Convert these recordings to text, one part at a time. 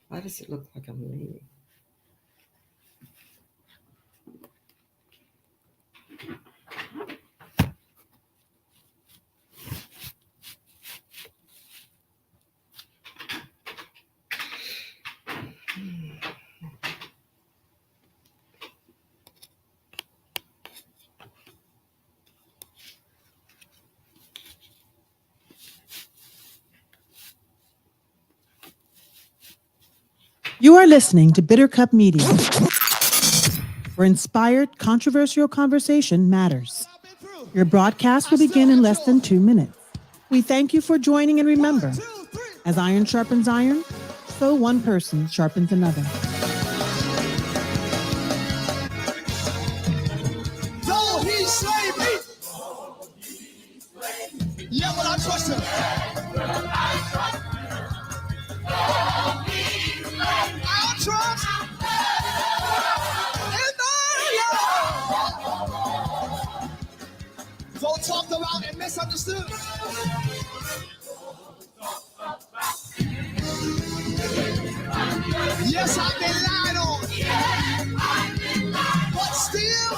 Why does it look like I'm leaving? You are listening to Bitter Cup Media, where inspired, controversial conversation matters. Your broadcast will begin in less than 2 minutes. We thank you for joining, and remember, as iron sharpens iron, so one person sharpens another. Though he slay me, yeah, but I trust him. I'll trust in the Lord. Though talked about and misunderstood. Yes, I've been lied on, but still,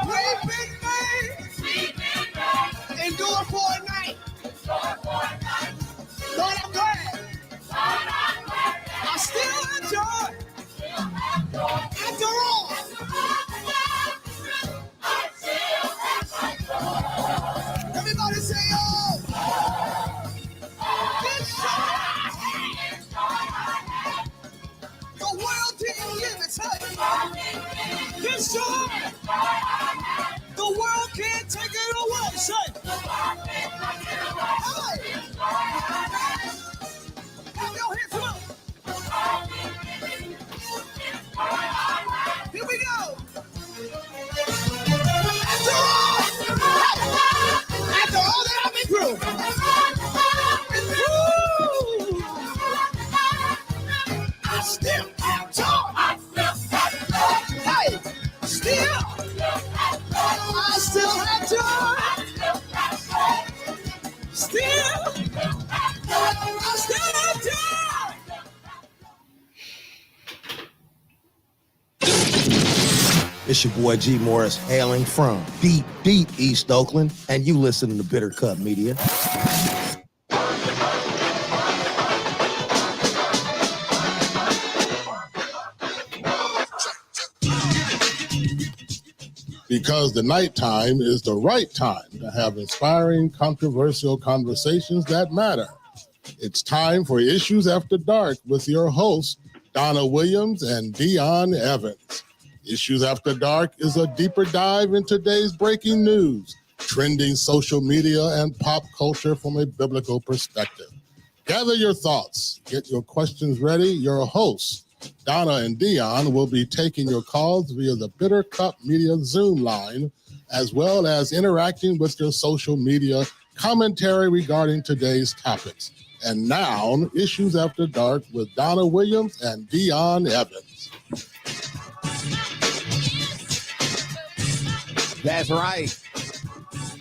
we've been made. Endure for a night. Lord, I'm glad. I still enjoy. After all. Everybody say, oh. This shot. The world didn't give it to you. This shot. The world can't take it away. Say. Hey. Have your hands up. Here we go. After all that I've been through. I still have joy. Hey, still. I still have joy. Still. I still have joy. It's your boy G Morris hailing from deep, deep East Oakland, and you listening to Bitter Cup Media. Because the nighttime is the right time to have inspiring, controversial conversations that matter. It's time for Issues After Dark with your hosts, Donna Williams and Dion Evans. Issues After Dark is a deeper dive in today's breaking news, trending social media, and pop culture from a biblical perspective. Gather your thoughts, get your questions ready. Your hosts, Donna and Dion, will be taking your calls via the Bitter Cup Media Zoom line, as well as interacting with your social media commentary regarding today's topics. And now, Issues After Dark with Donna Williams and Dion Evans. That's right.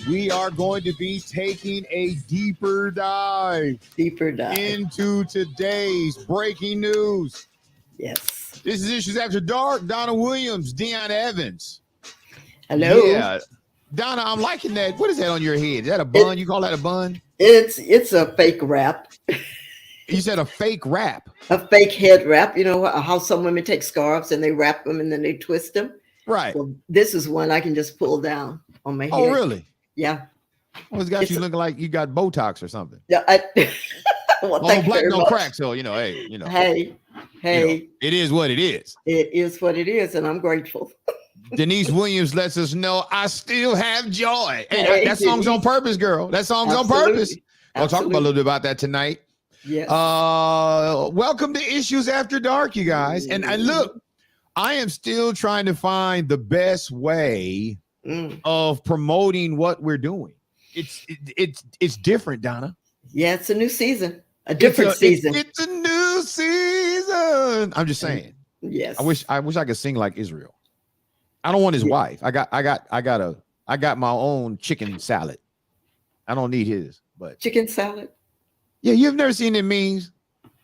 We are going to be taking a deeper dive into today's breaking news. Yes. This is Issues After Dark. Donna Williams, Dion Evans. Hello. Yeah. Donna, I'm liking that. What is that on your head? Is that a bun? You call that a bun? It's a fake wrap. You said a fake wrap. A fake head wrap. You know how some women take scarves and they wrap them and then they twist them? Right. Well, this is one I can just pull down on my head. Oh, really? Yeah. Well, it's got you looking like you got Botox or something. Yeah. Well, no black, no crack. So, hey, Hey, it is what it is. It is what it is, and I'm grateful. Denise Williams lets us know I still have joy. Hey, that song's on purpose, girl. That song's on purpose. We'll talk about a little bit about that tonight. Yes. Welcome to Issues After Dark, you guys. And look, I am still trying to find the best way of promoting what we're doing. It's different, Donna. Yeah, it's a new season. A different season. It's a new season. I'm just saying. Yes. I wish I could sing like Israel. I don't want his wife. I got my own chicken salad. I don't need his, but chicken salad. Yeah, you've never seen them memes.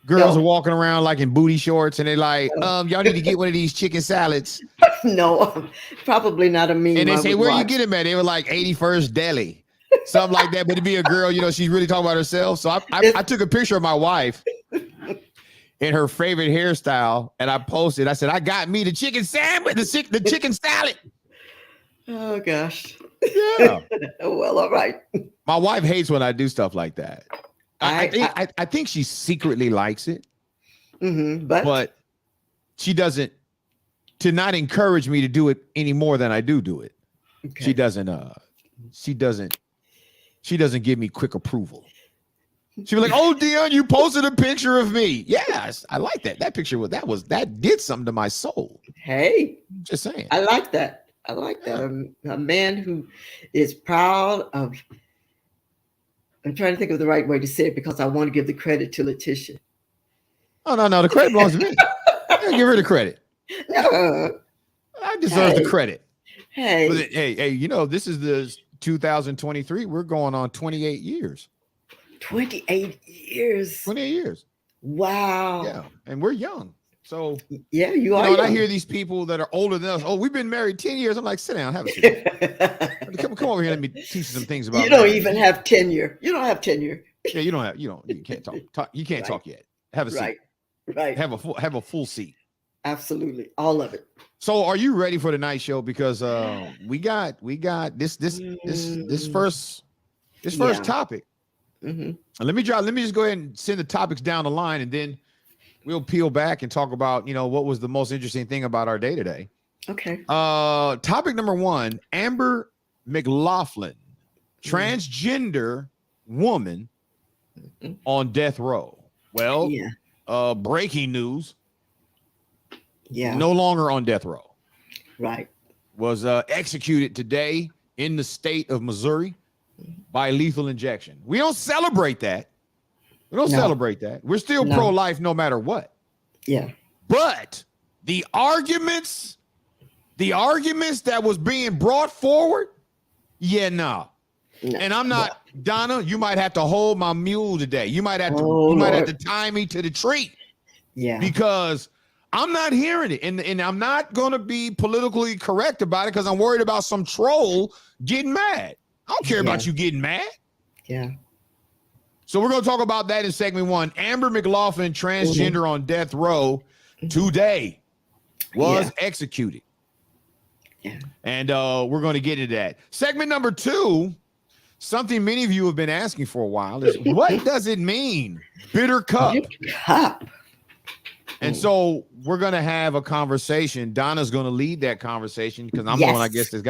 Girls No. are walking around like in booty shorts, and they're like, y'all need to get one of these chicken salads. No, probably not a meme. And they I say, would where you watch. get them at? They were like 81st Deli, something like that. But to be a girl, she's really talking about herself. So I took a picture of my wife in her favorite hairstyle, and I posted. I said, I got me the chicken sandwich, the chicken salad. Oh gosh. Yeah. Well, all right. My wife hates when I do stuff like that. I think she secretly likes it, but she doesn't. To not encourage me to do it any more than I do it. okay. She doesn't give me quick approval. She was like, "Oh, Dion, you posted a picture of me." Yes, I like that. That picture that did something to my soul. Hey, Just saying. I like that. I like that. A man who is proud of. I'm trying to think of the right way to say it because I want to give the credit to Letitia. Oh no, the credit belongs to me. Yeah, give her the credit. No. I deserve the credit. Hey. Hey, this is the 2023. We're going on 28 years. 28 years. 28 years. Wow. Yeah, and we're young. So Yeah, you are. and I hear these people that are older than us. Oh, we've been married 10 years. I'm like, sit down, have a seat. Come over here. Let me teach you some things about. You don't marriage. even have tenure. You don't have tenure. Yeah, you can't talk. You can't talk yet. Have a seat. Right. Have a full seat. Absolutely. All of it. So, are you ready for the night show? Because we got this first topic. Mhm. And let me just go ahead and send the topics down the line, and then we'll peel back and talk about what was the most interesting thing about our day today. Okay. Topic number 1: Amber McLaughlin, transgender woman on death row. Well, breaking news. Yeah. No longer on death row. Right. Was executed today in the state of Missouri by lethal injection. We don't celebrate that. Celebrate that. We're still pro-life no matter what. Yeah. But the arguments that was being brought forward, no. And I'm not, Donna, you might have to hold my mule today. You might have to tie me to the tree. Yeah. Because I'm not hearing it. And I'm not going to be politically correct about it because I'm worried about some troll getting mad. I don't care about you getting mad. Yeah. So we're going to talk about that in segment 1. Amber McLaughlin, transgender on death row, today was executed. Yeah. And we're going to get into that. Segment number 2, something many of you have been asking for a while is what does it mean? Bitter cup. Cup. And so we're going to have a conversation. Donna's going to lead that conversation because I'm the one, I guess, that's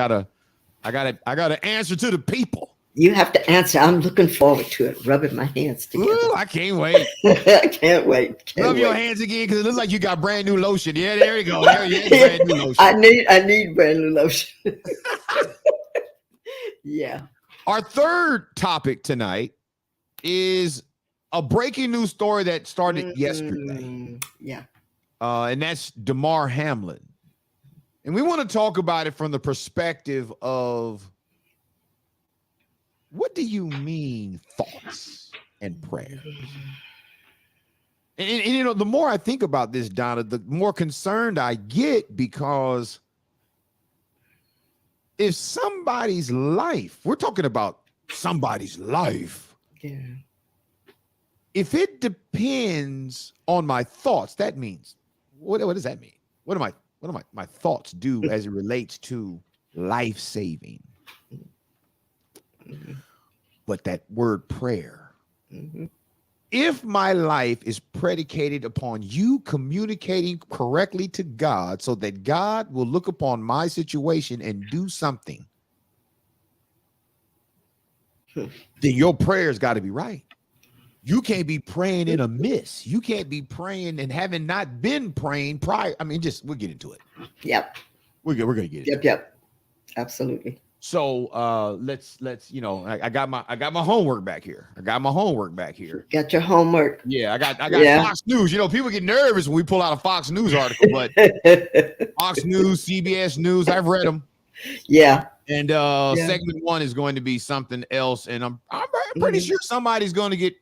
I got to answer to the people. You have to answer. I'm looking forward to it. Rubbing my hands together. Ooh, I can't wait. I can't wait. Rub your hands again because it looks like you got brand new lotion. Yeah, there you go. There you go. Brand new lotion. I need brand new lotion. Yeah. Our third topic tonight is a breaking news story that started yesterday. Yeah. And that's Damar Hamlin. And we want to talk about it from the perspective of what do you mean thoughts and prayers? And the more I think about this, Donna, the more concerned I get because if somebody's life, we're talking about somebody's life. Yeah. If it depends on my thoughts, that means what does that mean? What do my thoughts do as it relates to life saving? But that word prayer. If my life is predicated upon you communicating correctly to God so that God will look upon my situation and do something, then your prayers got to be right. You can't be praying in a miss. You can't be praying and having not been praying prior. I mean, we'll get into it. Yep. We're gonna get it. Yep. Absolutely. So let's I got my homework back here. Got your homework. Yeah, I got Fox News. People get nervous when we pull out a Fox News article, but Fox News, CBS News, I've read them. Yeah. And segment 1 is going to be something else, and I'm pretty sure somebody's going to get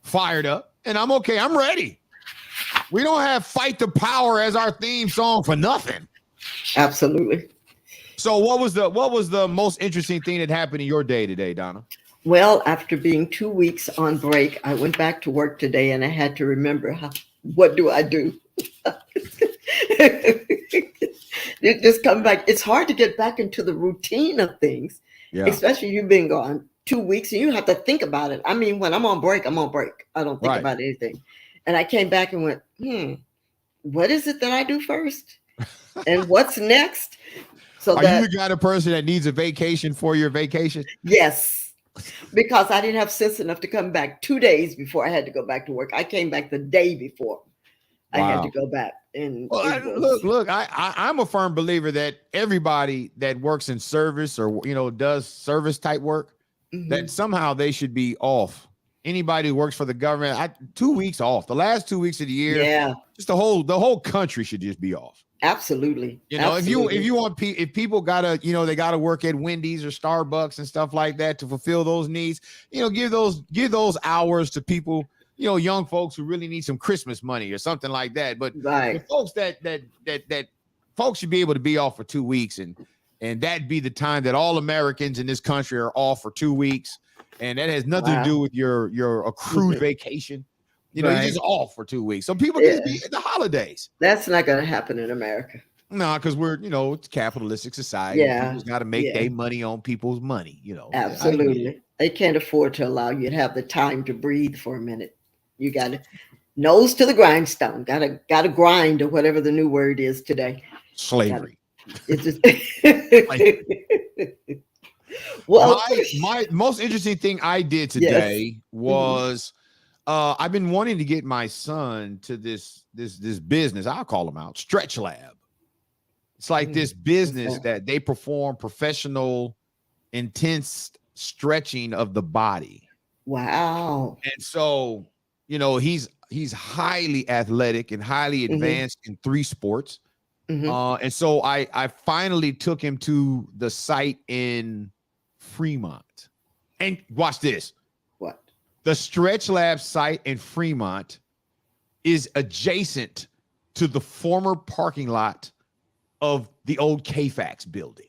fired up, and I'm okay. I'm ready. We don't have Fight the Power as our theme song for nothing. Absolutely. So what was the most interesting thing that happened in your day today, Donna? Well, after being 2 weeks on break, I went back to work today and I had to remember what do I do? Just come back. It's hard to get back into the routine of things, especially you being gone 2 weeks and you have to think about it. I mean, when I'm on break, I'm on break. I don't think about anything. And I came back and went, what is it that I do first? And what's next? So Are you the kind of person that needs a vacation for your vacation? Yes, because I didn't have sense enough to come back 2 days before I had to go back to work. I came back the day before I had to go back. And look, I'm a firm believer that everybody that works in service or, does service type work, that somehow they should be off. Anybody who works for the government, 2 weeks off. The last 2 weeks of the year, just the whole country should just be off. Absolutely. Absolutely. if people gotta, they gotta work at Wendy's or Starbucks and stuff like that to fulfill those needs, give those hours to people, young folks who really need some Christmas money or something like that. But the folks that folks should be able to be off for 2 weeks, and that'd be the time that all Americans in this country are off for 2 weeks. And that has nothing to do with your accrued vacation. You're just off for 2 weeks. So people just be at the holidays. That's not going to happen in America. No, because we're, it's a capitalistic society. Yeah. People's got to make their money on people's money, Absolutely. They can't afford to allow you to have the time to breathe for a minute. You got to nose to the grindstone. Got to grind, or whatever the new word is today. Slavery. It's just well, my most interesting thing I did today was I've been wanting to get my son to this business. I'll call them out, Stretch Lab. It's like this business that they perform professional, intense stretching of the body. Wow. And so, he's highly athletic and highly advanced in 3 sports. And so I finally took him to the site in Fremont. And watch this. What? The Stretch Lab site in Fremont is adjacent to the former parking lot of the old KFAX building.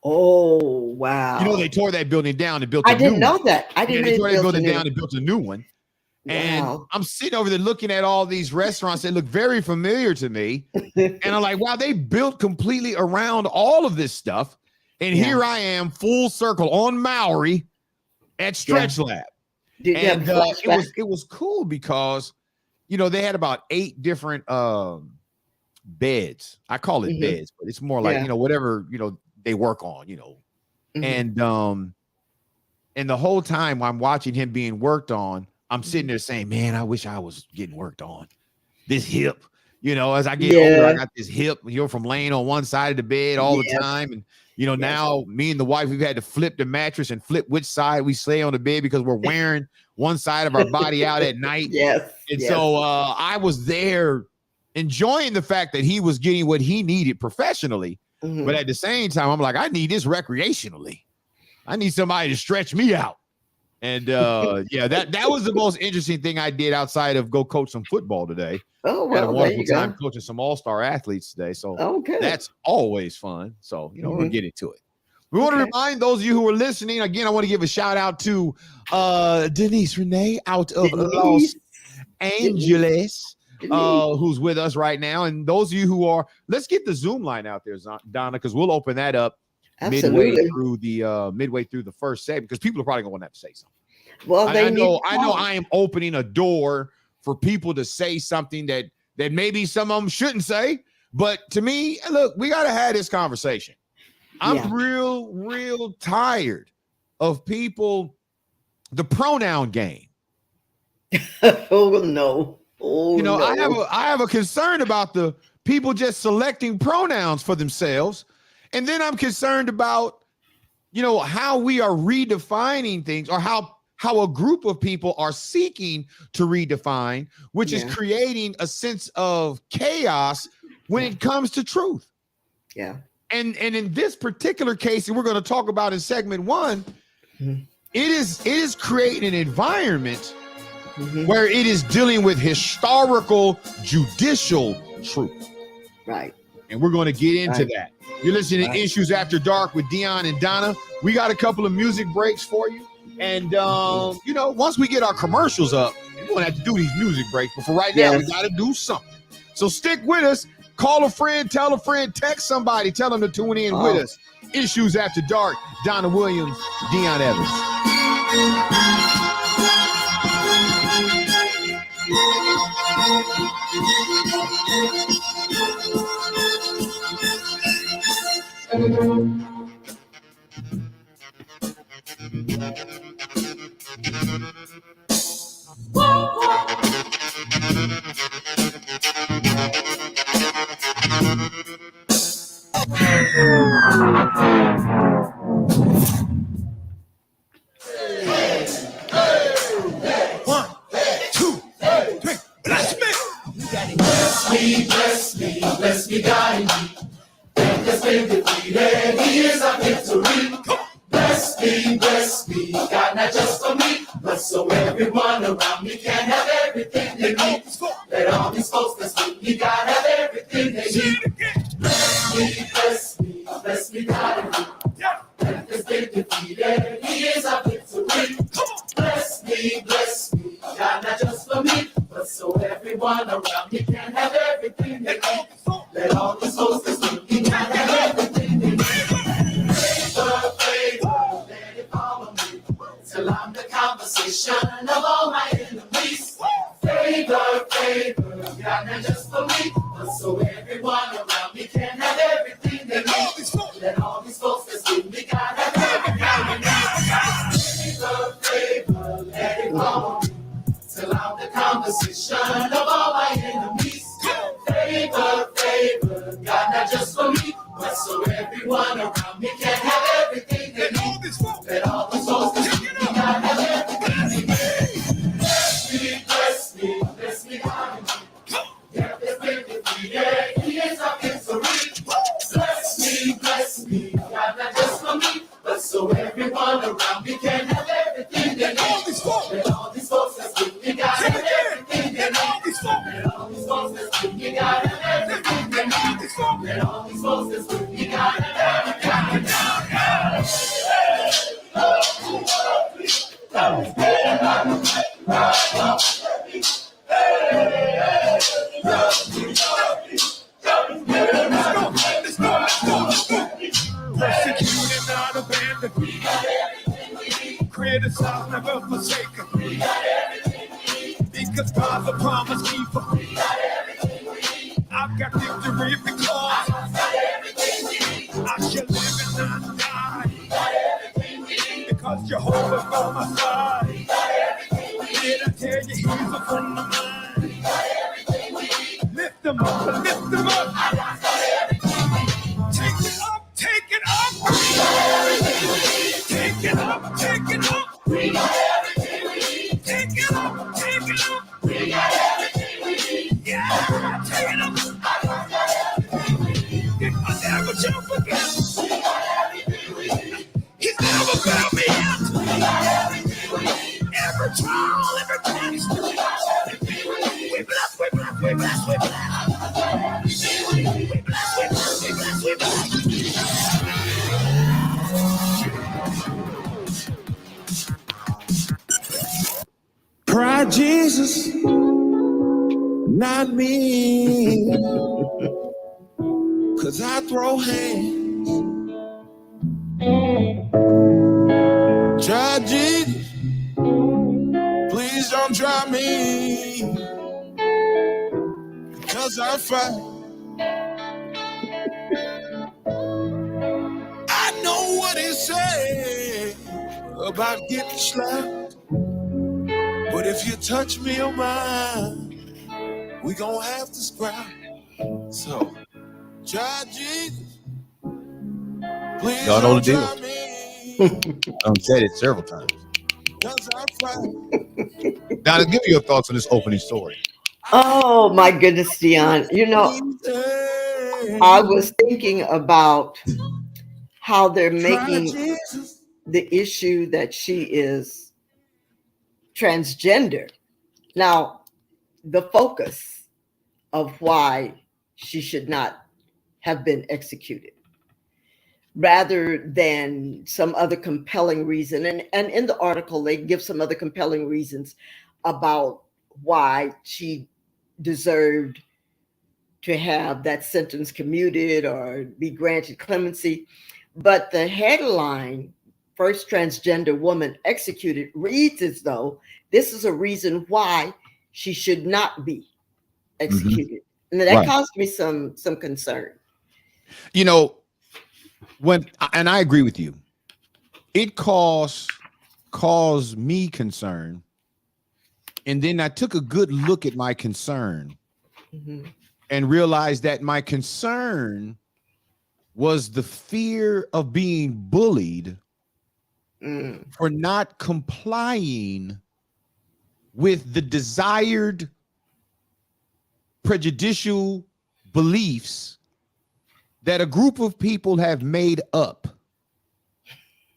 Oh, wow. They tore that building down and built a new one. I didn't know that. I didn't know they tore that building down and built a new one. Wow. And I'm sitting over there looking at all these restaurants that look very familiar to me. And I'm like, wow, they built completely around all of this stuff. And here I am, full circle on Maui at Stretch Lab. And it was cool because, they had about 8 different beds. I call it beds, but it's more like, whatever, they work on, And the whole time I'm watching him being worked on, I'm sitting there saying, man, I wish I was getting worked on. This hip, as I get older, I got this hip, from laying on one side of the bed all the time. And, now me and the wife, we've had to flip the mattress and flip which side we stay on the bed because we're wearing one side of our body out at night. So I was there enjoying the fact that he was getting what he needed professionally. But at the same time, I'm like, I need this recreationally. I need somebody to stretch me out. And that was the most interesting thing I did outside of go coach some football today. Oh, well, had a wonderful time coaching some all-star athletes today. So that's always fun. So, we're going to get into it. We want to remind those of you who are listening, again, I want to give a shout out to Denise Renee out of Los Angeles, who's with us right now. And those of you who are, let's get the Zoom line out there, Donna, because we'll open that up midway through the first segment, because people are probably going to have to say something. Well, I know I am opening a door for people to say something that maybe some of them shouldn't say. But to me, look, we got to have this conversation. I'm real tired of people, the pronoun game. Oh, no. Oh, no. I have a concern about the people just selecting pronouns for themselves. And then I'm concerned about, how we are redefining things, or how a group of people are seeking to redefine, which is creating a sense of chaos when it comes to truth. Yeah. And in this particular case that we're going to talk about in segment 1, it is creating an environment where it is dealing with historical judicial truth. Right. And we're going to get into that. You're listening to Issues After Dark with Dion and Donna. We got a couple of music breaks for you. And, you know, once we get our commercials up, we're going to have to do these music breaks. But for right now, we got to do something. So stick with us. Call a friend, tell a friend, text somebody, tell them to tune in with us. Issues After Dark, Donna Williams, Dion Evans. Bless me, guide me. Has been defeated. He is our victory. Bless me, God, not just for me, but so everyone around me can have everything they need. Let all these folks that sleep me, God, have everything they need. Bless me, God, and me. Death has been defeated. He is our victory. Bless me, God, not just for me, but so everyone around me can have everything they need. Let all these folks that sleep me, God, have everything they need. Favor, let it follow me till I'm the conversation of all my enemies. Favor, God, not just for me, but so everyone around me can have everything they need. Let all these folks that see me, God, have everything they need. Favor, let it follow me till I'm the conversation of all my enemies. Favor, God, not just for me, but so everyone around me can have everything they need. Let all the souls that see me, God, have everything they need. Bless me, God, and me. Death has been defeated. He is our victory. Bless me, God, not just for me, but so everyone around me can have everything they need. Let all these folks that see me, God, have everything they need. Let all these folks that see me, God, have everything they need. Let all these folks that see me, God, have everything they Persecuted, not abandoned. We got everything we need. Criticized, never forsaken. We got everything we need. Because God's a promise keeper. We got everything we need. I've got victory because I've got everything we need. I shall live and not die. We got everything we need. Because Jehovah's on my side. We got everything we need. Did I tell you he's a friend of mine? We got everything we need. Lift them up, lift them up. I got everything we need. Take it up. Take it up. We got everything we need. Take it up. Take it up. We got everything we need. Take it up. Take it up. We got everything we need. Yeah, take it up. I got everything we need. If I never shall forget. We got everything we need. He's never found me yet. We got everything we need. Every trial, every test. We got everything we need. We bless, we bless, we bless, we bless. We bless, we bless, we bless, we bless. Pride Jesus, not me. 'Cause I throw hands. Try Jesus, please don't try me. 'Cause I fight. I know what he said about getting slapped. But if you touch me or mine, we gon' have to scrap. So, try Jesus. Please Y'all know the don't deal. try me. I've said it several times. 'Cause I fight. Now, give me your thoughts on this opening story. Oh my goodness, Dion. You know, I was thinking about how they're making the issue that she is transgender Now, the focus of why she should not have been executed, rather than some other compelling reason. And in the article, they give some other compelling reasons about why she deserved to have that sentence commuted or be granted clemency. But the headline, First Transgender Woman Executed, reads as though this is a reason why she should not be executed. And that caused me some concern. You know, and I agree with you. It caused me concern. And then I took a good look at my concern and realized that my concern was the fear of being bullied for not complying with the desired prejudicial beliefs that a group of people have made up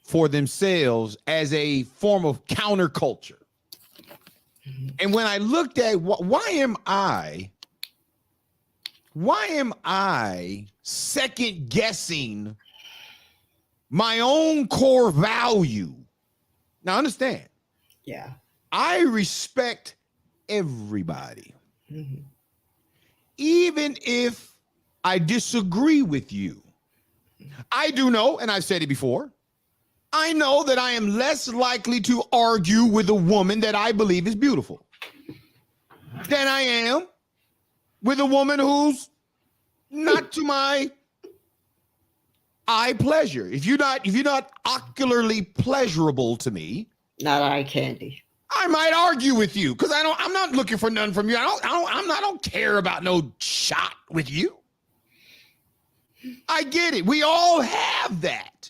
for themselves as a form of counterculture. And when I looked at why am I second guessing my own core value? Now understand. Yeah. I respect everybody. Even if I disagree with you. I do know, and I've said it before, I know that I am less likely to argue with a woman that I believe is beautiful than I am with a woman who's not to my eye pleasure. If you're not ocularly pleasurable to me, not eye candy, I might argue with you because I'm not looking for none from you. I don't care about no shot with you. I get it. We all have that.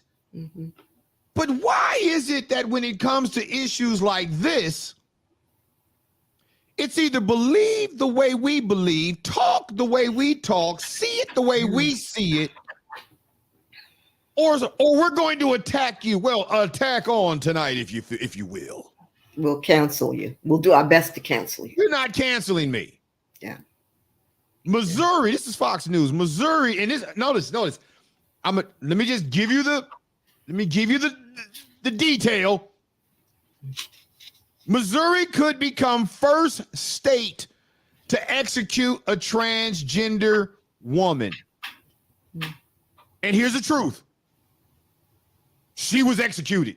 But why is it that when it comes to issues like this, it's either believe the way we believe, talk the way we talk, see it the way we see it, or we're going to attack you. Well, attack on tonight, if you will. We'll cancel you. We'll do our best to cancel you. You're not canceling me. Yeah. Missouri, this is Fox News. Missouri, and this notice. Let me give you the detail. Missouri could become first state to execute a transgender woman. And here's the truth. She was executed.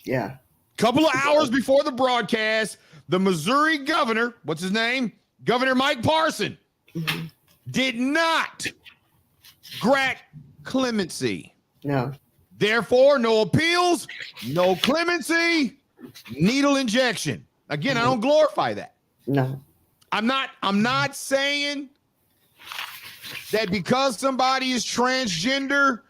Yeah. Couple of hours before the broadcast, the Missouri governor, what's his name? Governor Mike Parson, did not grant clemency. No. Therefore, no appeals, no clemency, needle injection. Again, I don't glorify that. No. I'm not saying that because somebody is transgender,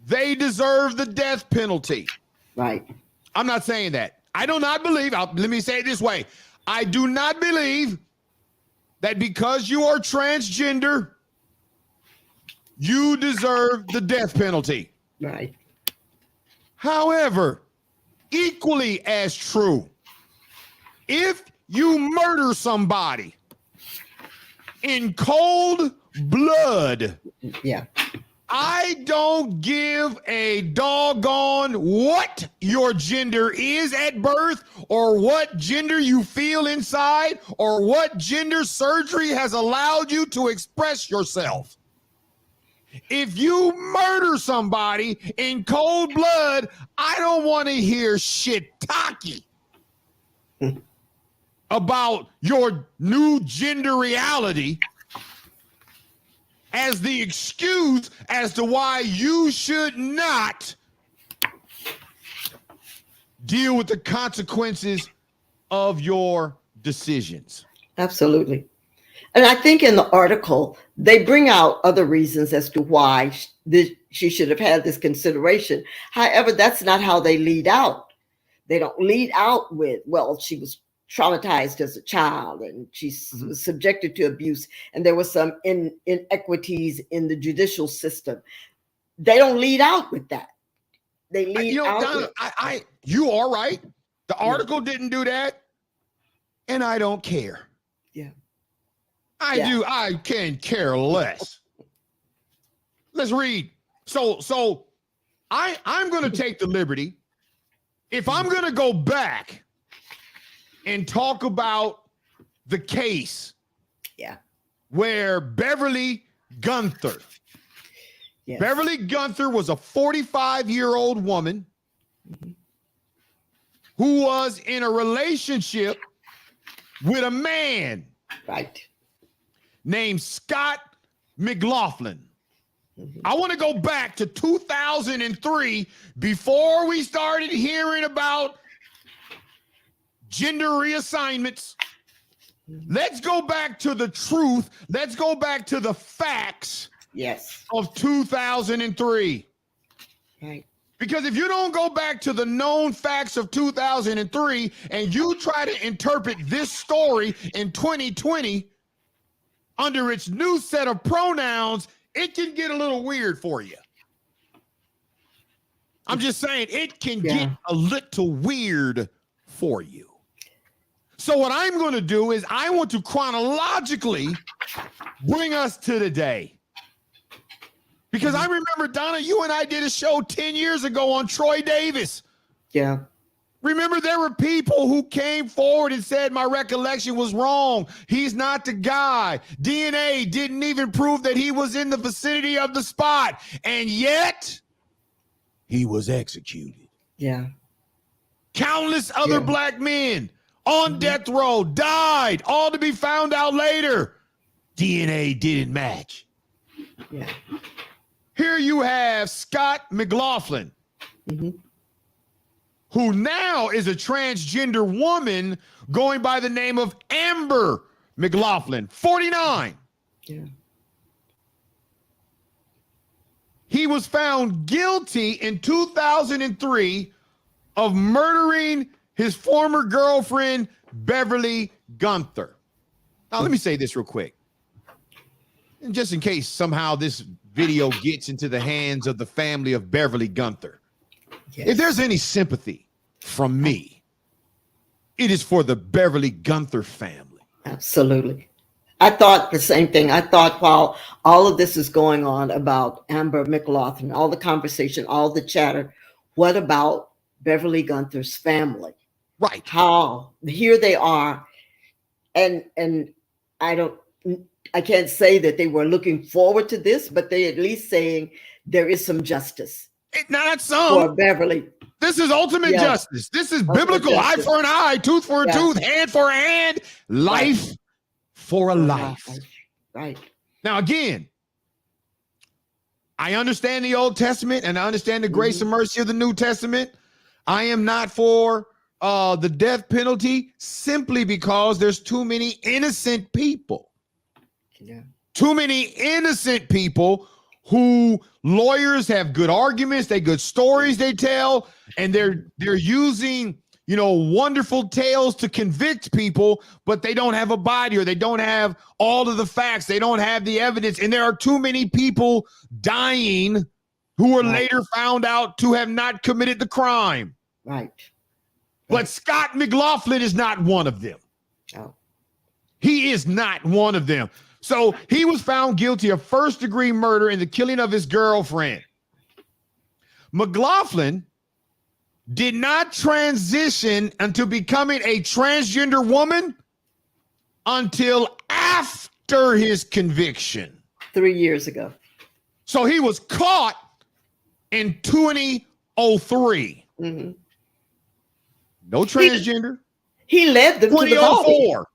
they deserve the death penalty. Right. I'm not saying that. I do not believe, let me say it this way. I do not believe that because you are transgender, you deserve the death penalty. Right. However, equally as true, if you murder somebody in cold blood, yeah, I don't give a doggone what your gender is at birth or what gender you feel inside or what gender surgery has allowed you to express yourself. If you murder somebody in cold blood, I don't want to hear shit-talkie about your new gender reality as the excuse as to why you should not deal with the consequences of your decisions. Absolutely. And I think in the article, they bring out other reasons as to why she should have had this consideration. However, that's not how they lead out. They don't lead out with, well, she was traumatized as a child and she was subjected to abuse and there was some inequities in the judicial system. They don't lead out with that. They lead out Donna, you are right. The article didn't do that. and I don't care. Yeah. I can care less. Let's read. So I'm going to take the liberty. If I'm going to go back and talk about the case where Beverly Gunther was a 45-year-old woman who was in a relationship with a man named Scott McLaughlin. I want to go back to 2003 before we started hearing about gender reassignments. Let's go back to the truth. Let's go back to the facts of 2003. Right. Because if you don't go back to the known facts of 2003 and you try to interpret this story in 2020 under its new set of pronouns, it can get a little weird for you. I'm just saying it can get a little weird for you. So what I'm going to do is I want to chronologically bring us to today. Because I remember, Donna, you and I did a show 10 years ago on Troy Davis. Yeah. Remember, there were people who came forward and said my recollection was wrong. He's not the guy. DNA didn't even prove that he was in the vicinity of the spot. And yet, he was executed. Yeah. Countless other black men on death row died, all to be found out later. DNA didn't match. Yeah. Here you have Scott McLaughlin, who now is a transgender woman going by the name of Amber McLaughlin, 49. Yeah. He was found guilty in 2003 of murdering his former girlfriend, Beverly Gunther. Now, let me say this real quick. And just in case somehow this video gets into the hands of the family of Beverly Gunther. If there's any sympathy from me, it is for the Beverly Gunther family. Absolutely. I thought the same thing. I thought while all of this is going on about Amber McLaughlin, all the conversation, all the chatter, what about Beverly Gunther's family? Right. How here they are. And I can't say that they were looking forward to this, but they at least saying there is some justice. Not some. For Beverly. This is ultimate justice. This is biblical. Justice. Eye for an eye, tooth for a tooth, hand for a hand, life for a life. Right. Now, again, I understand the Old Testament and I understand the grace and mercy of the New Testament. I am not for the death penalty simply because there's too many innocent people. Yeah. Too many innocent people who lawyers have good arguments, they good stories they tell, and they're using, wonderful tales to convict people, but they don't have a body or they don't have all of the facts. They don't have the evidence. And there are too many people dying who were later found out to have not committed the crime. Right. But Scott McLaughlin is not one of them. Oh. He is not one of them. So he was found guilty of first-degree murder in the killing of his girlfriend. McLaughlin did not transition into becoming a transgender woman until after his conviction. 3 years ago. So he was caught in 2003. Mm-hmm. No transgender. He led them to the body. 2004.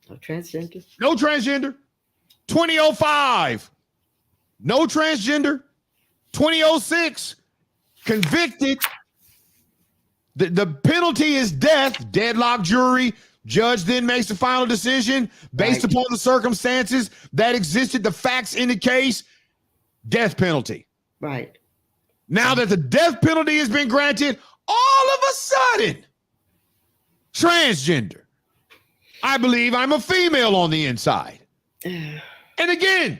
No transgender. No transgender. 2005. No transgender. 2006. Convicted. The penalty is death. Deadlock jury. Judge then makes the final decision based upon the circumstances that existed, the facts in the case. Death penalty. Right. Now that the death penalty has been granted, all of a sudden, transgender. I believe I'm a female on the inside. And again,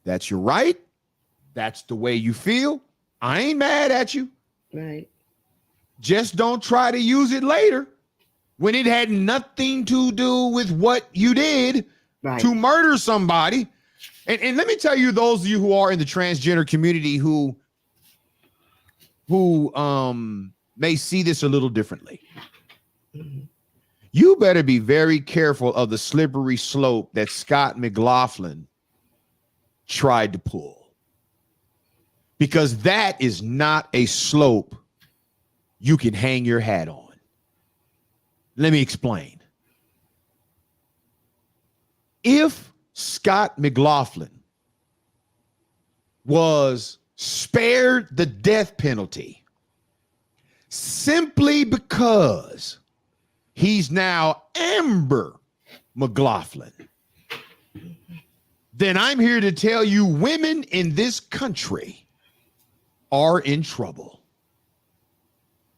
that's your right. That's the way you feel. I ain't mad at you. Right. Just don't try to use it later when it had nothing to do with what you did to murder somebody. And let me tell you, those of you who are in the transgender community who may see this a little differently. You better be very careful of the slippery slope that Scott McLaughlin tried to pull, because that is not a slope you can hang your hat on. Let me explain. If Scott McLaughlin was spared the death penalty simply because he's now Amber McLaughlin, then I'm here to tell you women in this country are in trouble.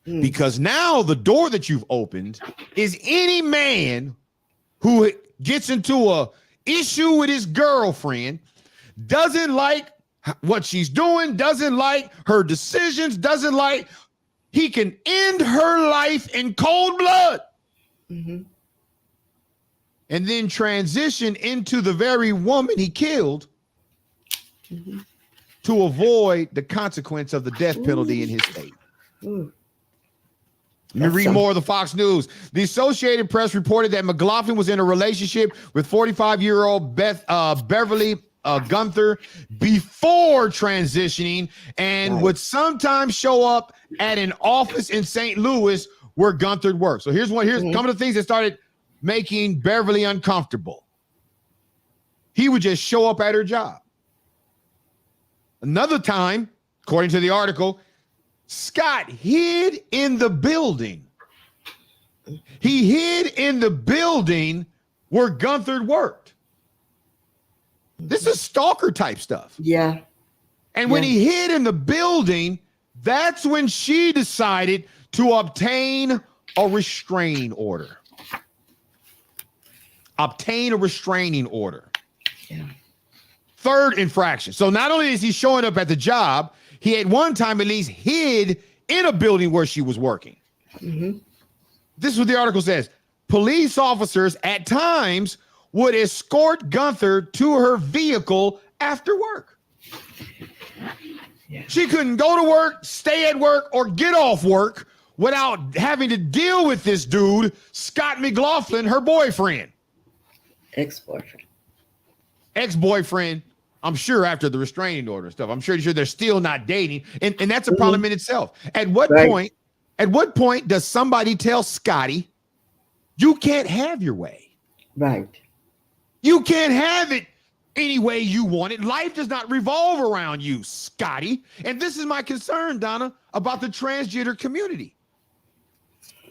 Because now the door that you've opened is any man who gets into a issue with his girlfriend, doesn't like what she's doing, doesn't like her decisions, doesn't like, he can end her life in cold blood. And then transition into the very woman he killed to avoid the consequence of the death penalty in his state. Let me read more of the Fox News. The Associated Press reported that McLaughlin was in a relationship with 45-year-old Beverly Gunther before transitioning, and would sometimes show up at an office in St. Louis where Gunther worked. So here's some of the things that started making Beverly uncomfortable. He would just show up at her job. Another time, according to the article, Scott hid in the building. He hid in the building where Gunther worked. This is stalker type stuff. Yeah. And when he hid in the building, that's when she decided to obtain a restraining order. Obtain a restraining order. Yeah. Third infraction. So not only is he showing up at the job, he at one time at least hid in a building where she was working. This is what the article says. Police officers at times would escort Gunther to her vehicle after work. She couldn't go to work, stay at work, or get off work without having to deal with this dude, Scott McLaughlin, her boyfriend. Ex-boyfriend. I'm sure after the restraining order and stuff, I'm sure they're still not dating. And that's a problem in itself. At what point does somebody tell Scotty, you can't have your way? You can't have it any way you want it. Life does not revolve around you, Scotty. And this is my concern, Donna, about the transgender community.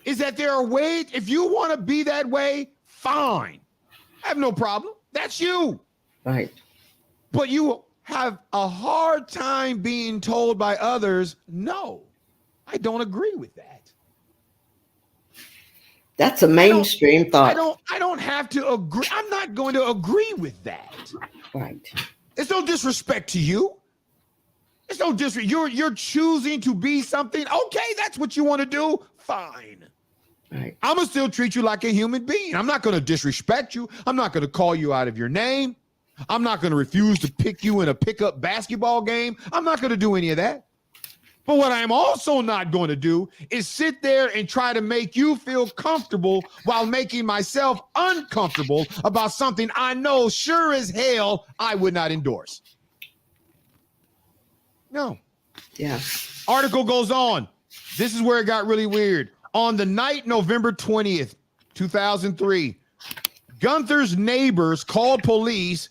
Is that there are ways, if you want to be that way, fine. I have no problem. That's you. But you have a hard time being told by others, no, I don't agree with that. That's a mainstream thought. I don't have to agree. I'm not going to agree with that. It's no disrespect to you. It's no disrespect. You're choosing to be something. Okay, that's what you want to do. Fine. I'm going to still treat you like a human being. I'm not going to disrespect you. I'm not going to call you out of your name. I'm not going to refuse to pick you in a pickup basketball game. I'm not going to do any of that. But what I'm also not going to do is sit there and try to make you feel comfortable while making myself uncomfortable about something I know sure as hell I would not endorse. No. Article goes on. This is where it got really weird. On the night, November 20th, 2003, Gunther's neighbors called police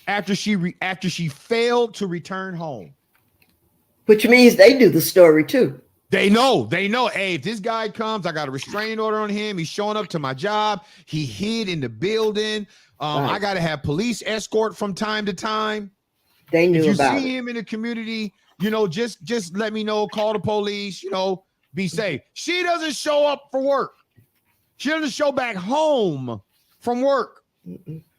after she failed to return home. Which means they do the story too. They know. Hey, if this guy comes, I got a restraining order on him. He's showing up to my job. He hid in the building. I got to have police escort from time to time. They knew if about you see him in the community, just let me know. Call the police. Be safe. She doesn't show up for work. She doesn't show back home from work.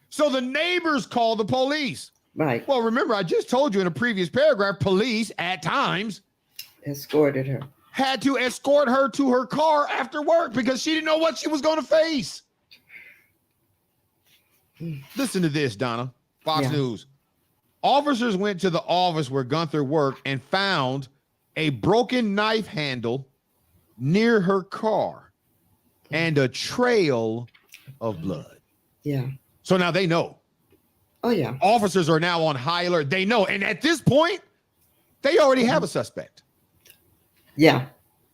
So the neighbors call the police. Well, remember, I just told you in a previous paragraph, police at times escorted her. had to escort her to her car after work because she didn't know what she was going to face. Listen to this, Donna. Fox News. Officers went to the office where Gunther worked and found a broken knife handle near her car and a trail of blood. Yeah. So now they know. Oh, yeah. Officers are now on high alert. They know. And at this point, they already have a suspect. Yeah.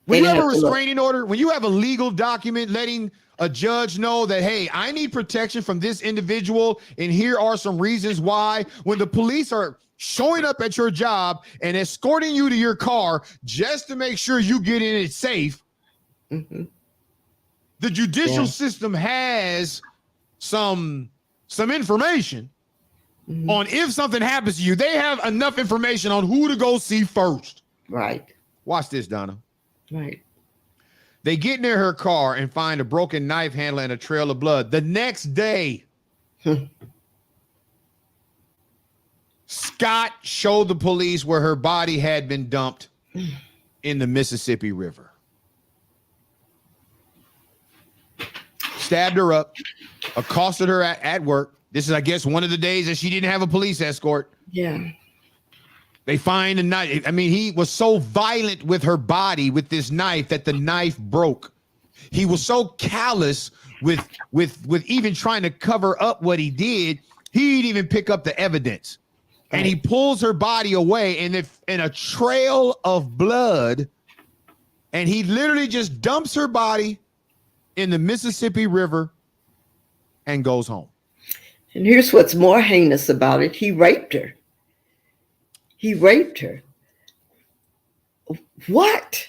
When you have a restraining order, when you have a legal document letting a judge know that, hey, I need protection from this individual, and here are some reasons why, when the police are showing up at your job and escorting you to your car just to make sure you get in it safe, the judicial system has some information on if something happens to you. They have enough information on who to go see first. Right. Watch this, Donna. Right. They get near her car and find a broken knife handle and a trail of blood. The next day, Scott showed the police where her body had been dumped in the Mississippi River. Stabbed her up, accosted her at work. This is, I guess, one of the days that she didn't have a police escort. Yeah. They find a knife. I mean, he was so violent with her body with this knife that the knife broke. He was so callous with even trying to cover up what he did. He didn't even pick up the evidence. Right. And he pulls her body away in a trail of blood. And he literally just dumps her body in the Mississippi River and goes home. And here's what's more heinous about it. He raped her. He raped her. What?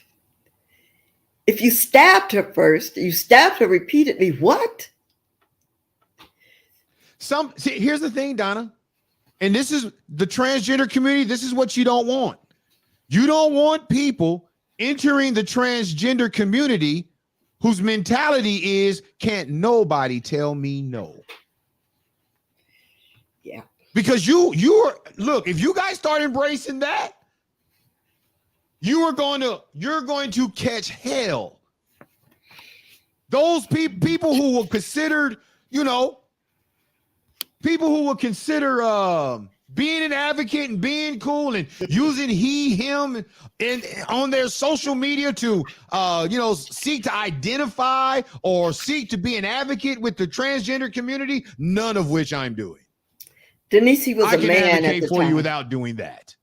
If you stabbed her first, you stabbed her repeatedly, what? See, here's the thing, Donna. And this is the transgender community. This is what you don't want. You don't want people entering the transgender community whose mentality is, can't nobody tell me no. Yeah. Because you're look, if you guys start embracing that, you're going to catch hell. Those people who were considered, people who will consider being an advocate and being cool and using he, him and on their social media to, seek to identify or seek to be an advocate with the transgender community, none of which I'm doing. Denise, he was a man at the time. I can advocate for you without doing that.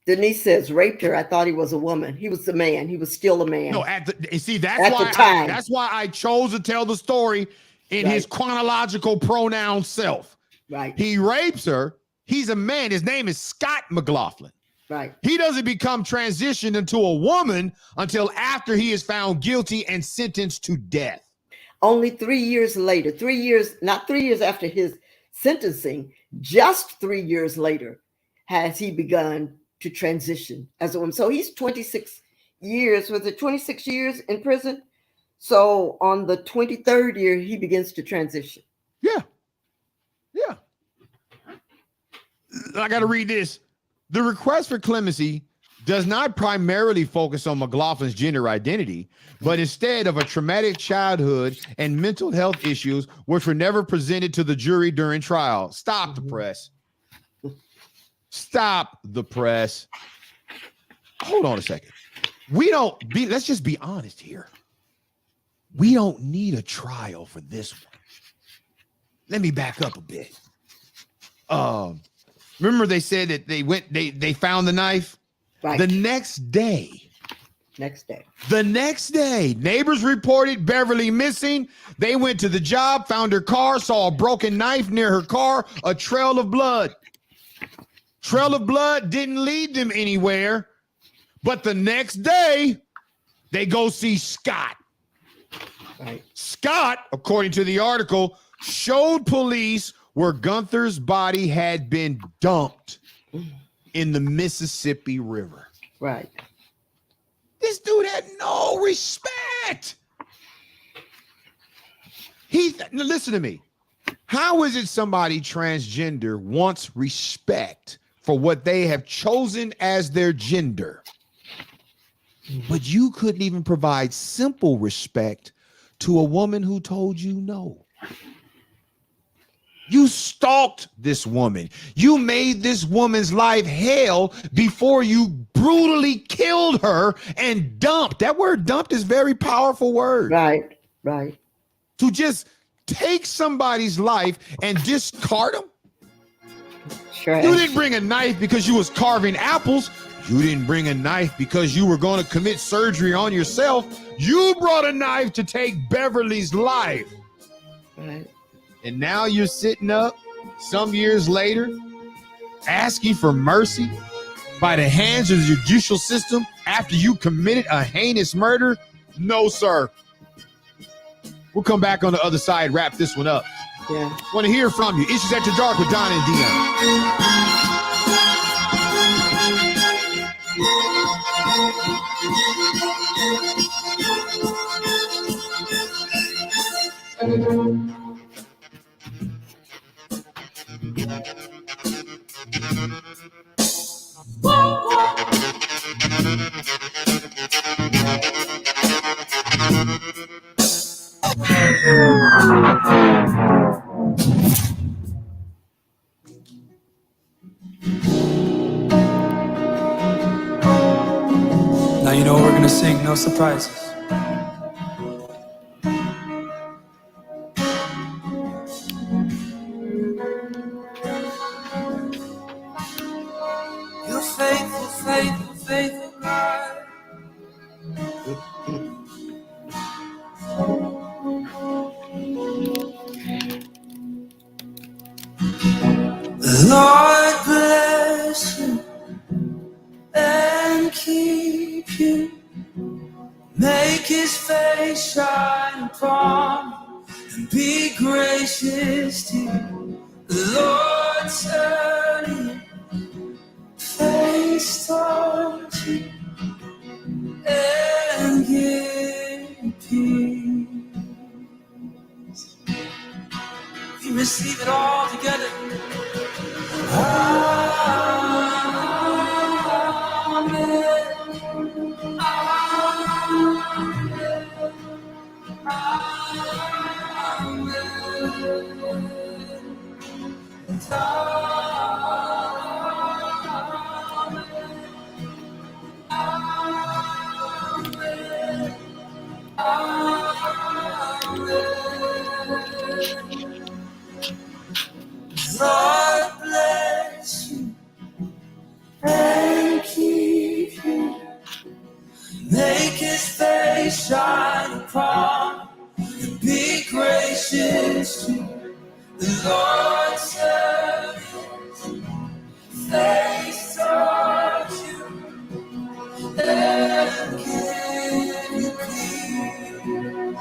Denise says, raped her. I thought he was a woman. He was a man. He was still a man. No, that's why I chose to tell the story in his chronological pronoun self. Right. He rapes her. He's a man. His name is Scott McLaughlin. Right. He doesn't become transitioned into a woman until after he is found guilty and sentenced to death. Only 3 years later, not 3 years after his sentencing, just 3 years later, has he begun to transition as a woman. So he's 26 years. Was it 26 years in prison? So on the 23rd year, he begins to transition. Yeah. Yeah. I got to read this. The request for clemency does not primarily focus on McLaughlin's gender identity, but instead of a traumatic childhood and mental health issues, which were never presented to the jury during trial. Stop the press. Stop the press. Hold on a second. Let's just be honest here. We don't need a trial for this one. Let me back up a bit. Remember they said that they found the knife? Right. The next day, neighbors reported Beverly missing. They went to the job, found her car, saw a broken knife near her car, a trail of blood. Trail of blood didn't lead them anywhere, but the next day, they go see Scott. Right. Scott, according to the article, showed police where Gunther's body had been dumped in the Mississippi River. Right. This dude had no respect. Listen to me. How is it somebody transgender wants respect for what they have chosen as their gender? But you couldn't even provide simple respect to a woman who told you no. You stalked this woman. You made this woman's life hell before you brutally killed her and dumped. That word dumped is a very powerful word. Right, right. To just take somebody's life and discard them. Sure. You didn't bring a knife because you was carving apples. You didn't bring a knife because you were going to commit surgery on yourself. You brought a knife to take Beverly's life. Right. And now you're sitting up some years later asking for mercy by the hands of the judicial system after you committed a heinous murder? No, sir. We'll come back on the other side, wrap this one up. Yeah. Want to hear from you. Issues After Dark with Don and Dion. Now you know what we're gonna sing, no surprises. You're faithful, faithful, faithful God. Lord bless you and keep you. Make his face shine upon you and be gracious to you. The Lord turn his face towards you and give you peace. You receive it all together. God bless you and keep you. Make his face shine upon you and be gracious to you. The Lord turn his face towards you and give you peace.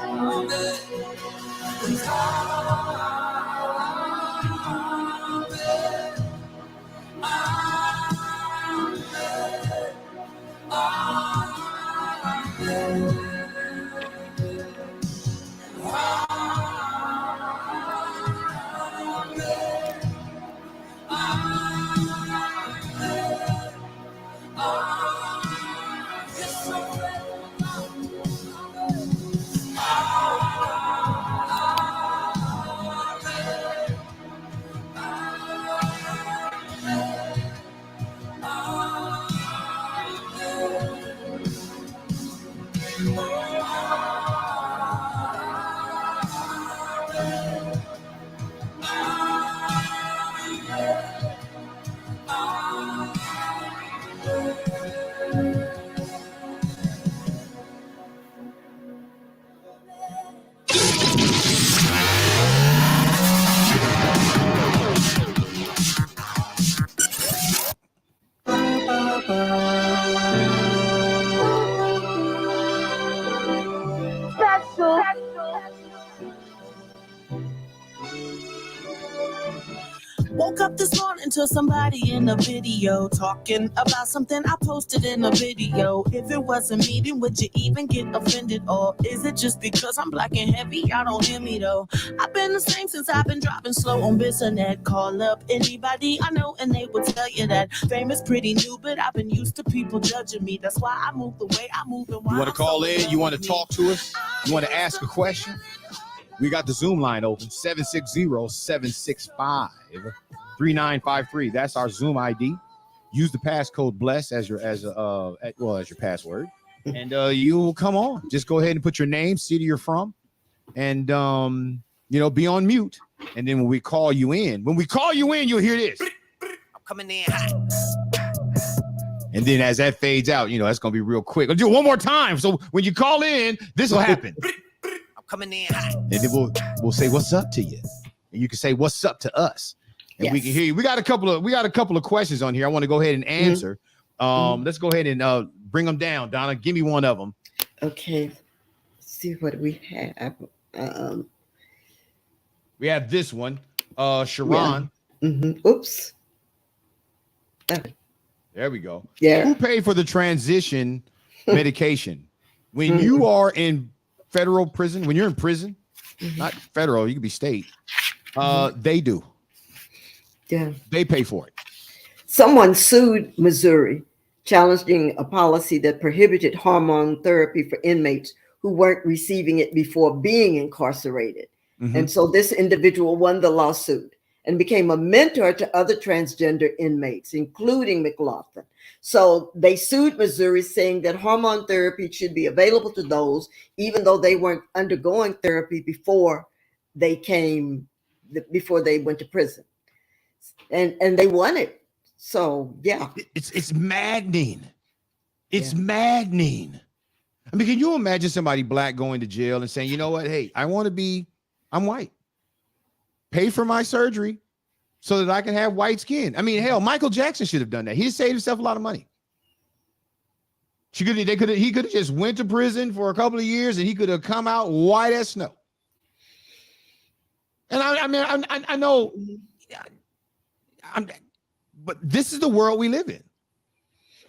Amen. Woke up this morning to somebody in a video talking about something I posted in a video. If it wasn't me, then would you even get offended? Or is it just because I'm black and heavy? Y'all don't hear me though. I've been the same since I've been driving slow on Bissonnet. Call up anybody I know and they will tell you that fame is pretty new, but I've been used to people judging me. That's why I move the way I move. And why you want to call in? You want to talk to us? You want to ask a question? We got the Zoom line open, 760-765-3953. That's our Zoom ID. Use the passcode BLESS as your password. And you will come on. Just go ahead and put your name, city you're from, and be on mute. And then when we call you in, you'll hear this. I'm coming in hot. And then as that fades out, that's gonna be real quick. I'll do it one more time. So when you call in, this will happen. Coming in hot. And then we'll say what's up to you, and you can say what's up to us, and we can hear you. We got a couple of questions on here. I want to go ahead and answer. Let's go ahead and bring them down. Donna, give me one of them. Okay, let's see what we have. We have this one, Sharon. Yeah. Oops. There we go. Yeah. Who paid for the transition medication when you are in federal prison? When you're in prison, not federal, you could be state. They do. Yeah. They pay for it. Someone sued Missouri, challenging a policy that prohibited hormone therapy for inmates who weren't receiving it before being incarcerated. And so this individual won the lawsuit and became a mentor to other transgender inmates, including McLaughlin. So they sued Missouri, saying that hormone therapy should be available to those, even though they weren't undergoing therapy before they went to prison. And they won it. So yeah. It's maddening. It's maddening. I mean, can you imagine somebody black going to jail and saying, you know what? Hey, I'm white. Pay for my surgery so that I can have white skin. I mean, hell, Michael Jackson should have done that. He saved himself a lot of money. He could have just went to prison for a couple of years and he could have come out white as snow. And I know, but this is the world we live in.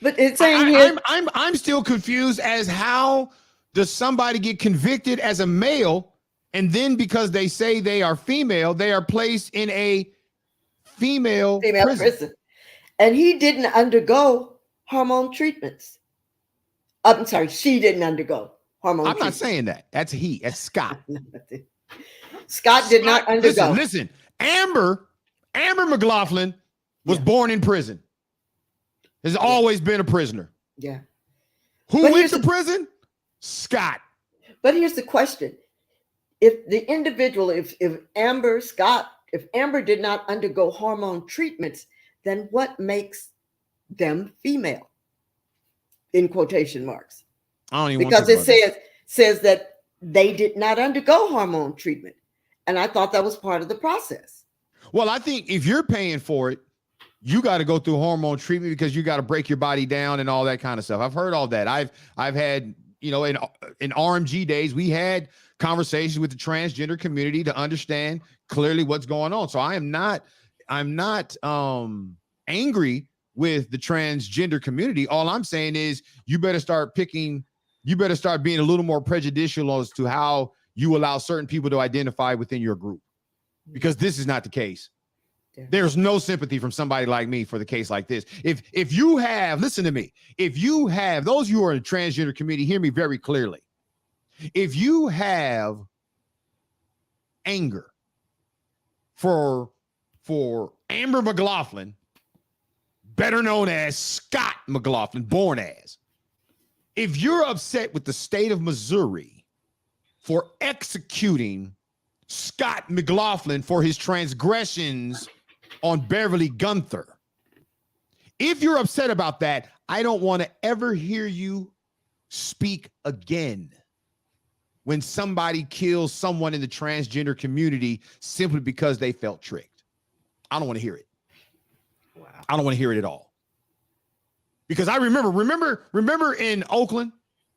But it's saying here, I'm still confused as how does somebody get convicted as a male, and then because they say they are female, they are placed in a female prison. And he didn't undergo hormone treatments. I'm sorry, she didn't undergo hormone treatments. I'm not saying that. That's he. That's Scott. Scott did not undergo. Listen. Amber McLaughlin was born in prison. Has always been a prisoner. Yeah. Who went to prison? Scott. But here's the question. If the individual, if Amber did not undergo hormone treatments, then what makes them female? In quotation marks. I don't even because it says that they did not undergo hormone treatment. And I thought that was part of the process. Well, I think if you're paying for it, you got to go through hormone treatment because you got to break your body down and all that kind of stuff. I've heard all that. I've had, in RMG days, we had conversations with the transgender community to understand clearly what's going on. So I'm not angry with the transgender community. All I'm saying is you better start being a little more prejudicial as to how you allow certain people to identify within your group, because this is not the case. Yeah. There's no sympathy from somebody like me for the case like this. If you have, listen to me, if you have, those who are in the transgender community, hear me very clearly. If you have anger for Amber McLaughlin, better known as Scott McLaughlin, born as, if you're upset with the state of Missouri for executing Scott McLaughlin for his transgressions on Beverly Gunther, if you're upset about that, I don't want to ever hear you speak again when somebody kills someone in the transgender community simply because they felt tricked. I don't want to hear it. Wow. I don't want to hear it at all. Because I remember in Oakland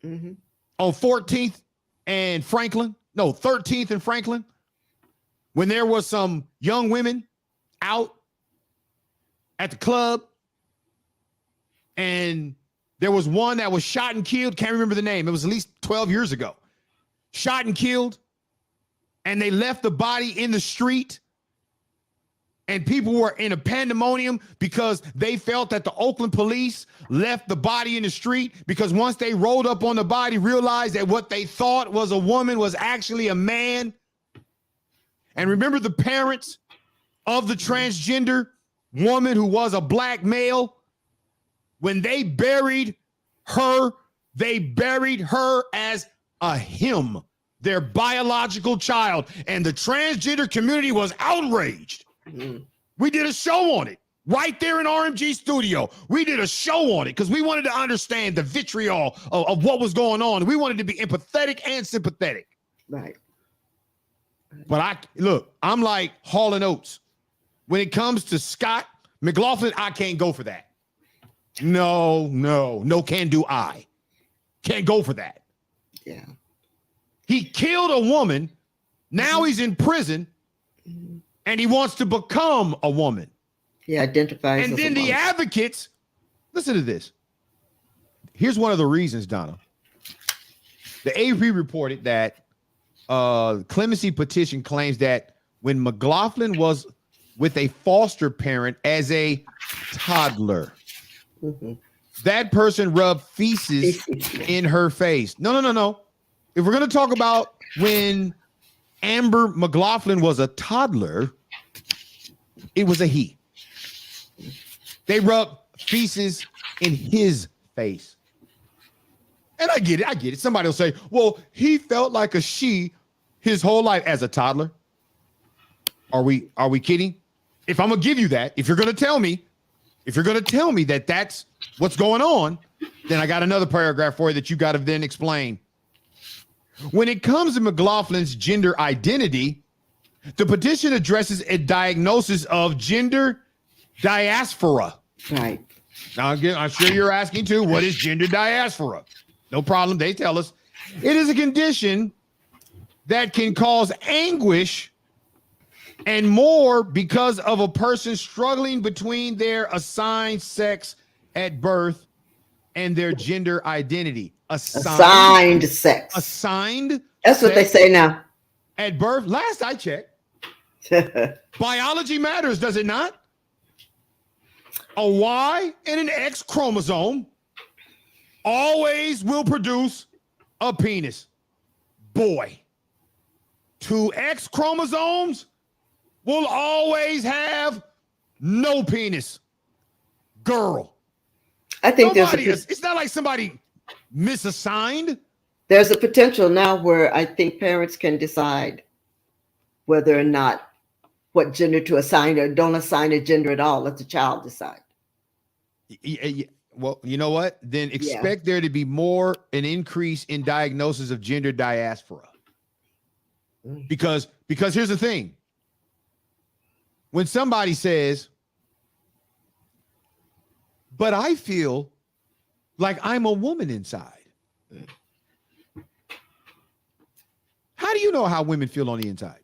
on 14th and Franklin, 13th and Franklin, when there was some young women out at the club, and there was one that was shot and killed. Can't remember the name. It was at least 12 years ago. Shot and killed, and they left the body in the street, and people were in a pandemonium because they felt that the Oakland police left the body in the street because once they rolled up on the body, realized that what they thought was a woman was actually a man. And remember the parents of the transgender woman who was a black male? When they buried her as a him, their biological child. And the transgender community was outraged. Mm-hmm. We did a show on it right there in RMG studio. We did a show on it because we wanted to understand the vitriol of what was going on. We wanted to be empathetic and sympathetic. Right. But I'm like Hall & Oates. When it comes to Scott McLaughlin, I can't go for that. No can do I. Can't go for that. Yeah. He killed a woman. Now he's in prison and he wants to become a woman. He identifies. And then the advocates, listen to this. Here's one of the reasons, Donna. The AP reported that clemency petition claims that when McLaughlin was with a foster parent as a toddler, that person rubbed feces in her face. No. If we're going to talk about when Amber McLaughlin was a toddler, it was a he. They rubbed feces in his face. And I get it. Somebody will say, well, he felt like a she his whole life as a toddler. Are we kidding? If I'm going to give you that, if you're going to tell me that that's what's going on, then I got another paragraph for you that you got to then explain. When it comes to McLaughlin's gender identity, the petition addresses a diagnosis of gender diaspora. Right. Now, again, I'm sure you're asking too, what is gender diaspora? No problem. They tell us it is a condition that can cause anguish and more because of a person struggling between their assigned sex at birth and their gender identity. Assigned sex. Assigned. That's what they say now. At birth, last I checked. Biology matters, does it not? A Y and an X chromosome always will produce a penis. Boy. 2 X chromosomes will always have no penis. Girl. I think it's not like somebody misassigned. There's a potential now where I think parents can decide whether or not what gender to assign or don't assign a gender at all. Let the child decide. Yeah. Well, you know what? Then expect there to be more an increase in diagnosis of gender diaspora. Because here's the thing. When somebody says, but I feel like I'm a woman inside. How do you know how women feel on the inside?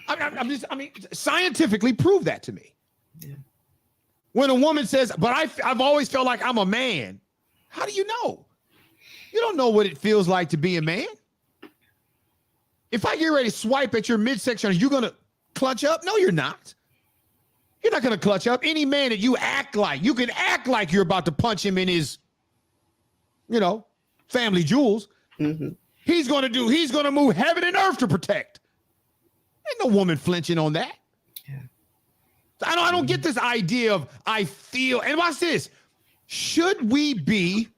I mean, scientifically prove that to me. Yeah. When a woman says, but I've always felt like I'm a man. How do you know? You don't know what it feels like to be a man. If I get ready to swipe at your midsection, are you going to clutch up? No, you're not. You're not going to clutch up. Any man that you can act like you're about to punch him in his, family jewels. Mm-hmm. He's going to move heaven and earth to protect. Ain't no woman flinching on that. Yeah. I don't get this idea of I feel, and watch this. Should we be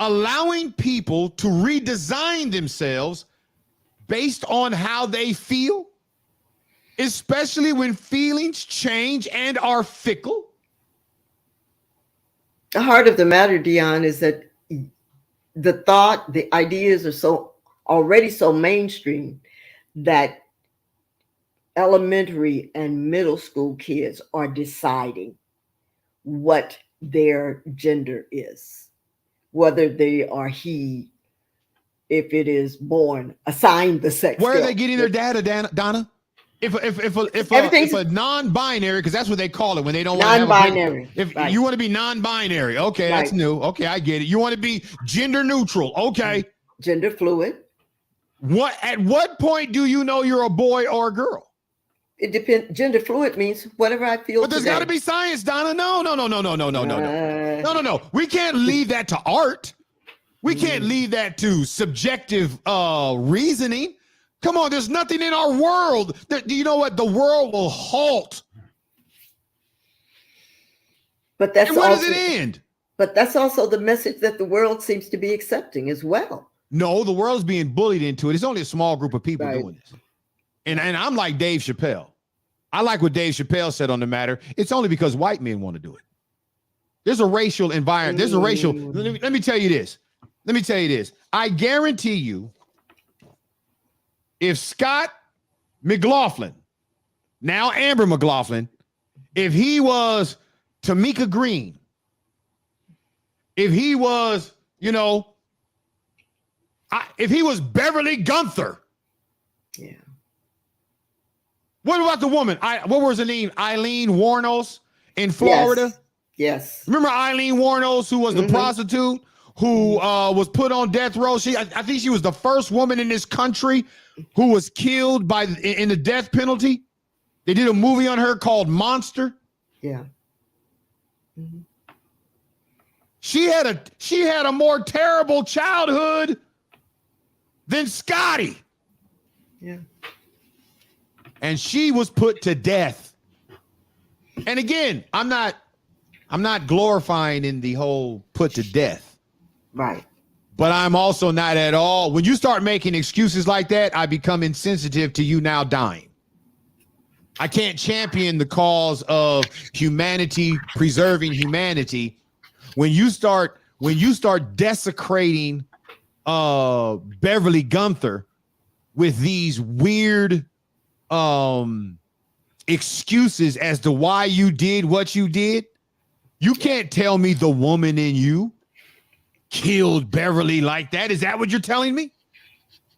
allowing people to redesign themselves based on how they feel, especially when feelings change and are fickle? The heart of the matter, Dion, is that the ideas are already so mainstream that elementary and middle school kids are deciding what their gender is, whether they are he, if it is born, assigned the sex. Where are they getting their data, Donna? If a non-binary, because that's what they call it when they don't want to have non-binary. If you want to be non-binary, okay, that's new. Okay, I get it. You want to be gender neutral, okay. Gender fluid. At what point do you know you're a boy or a girl? It depends. Gender fluid means whatever I feel. But there's got to be science, Donna. No. We can't leave that to art. We can't leave that to subjective reasoning. Come on, there's nothing in our world that, you know what, the world will halt. But that's and when does it end? But that's also the message that the world seems to be accepting as well. No, the world's being bullied into it. It's only a small group of people doing this. And I'm like Dave Chappelle. I like what Dave Chappelle said on the matter. It's only because white men want to do it. There's a racial environment. There's a racial. Let me tell you this. I guarantee you, if Scott McLaughlin, now Amber McLaughlin, if he was Tamika Green, if he was, if he was Beverly Gunther. Yeah. What about the woman? What was her name? Eileen Wuornos in Florida. Yes. Remember Eileen Wuornos, who was the prostitute who was put on death row? I think she was the first woman in this country who was killed in the death penalty. They did a movie on her called Monster. Yeah. She had a more terrible childhood than Scotty. Yeah. And she was put to death. And again, I'm not glorifying in the whole put to death. Right. But I'm also not at all. When you start making excuses like that, I become insensitive to you now dying. I can't champion the cause of humanity, preserving humanity, when you start desecrating Beverly Gunther with these weird excuses as to why you did what you did. You can't tell me the woman in you killed Beverly like that. Is that what you're telling me?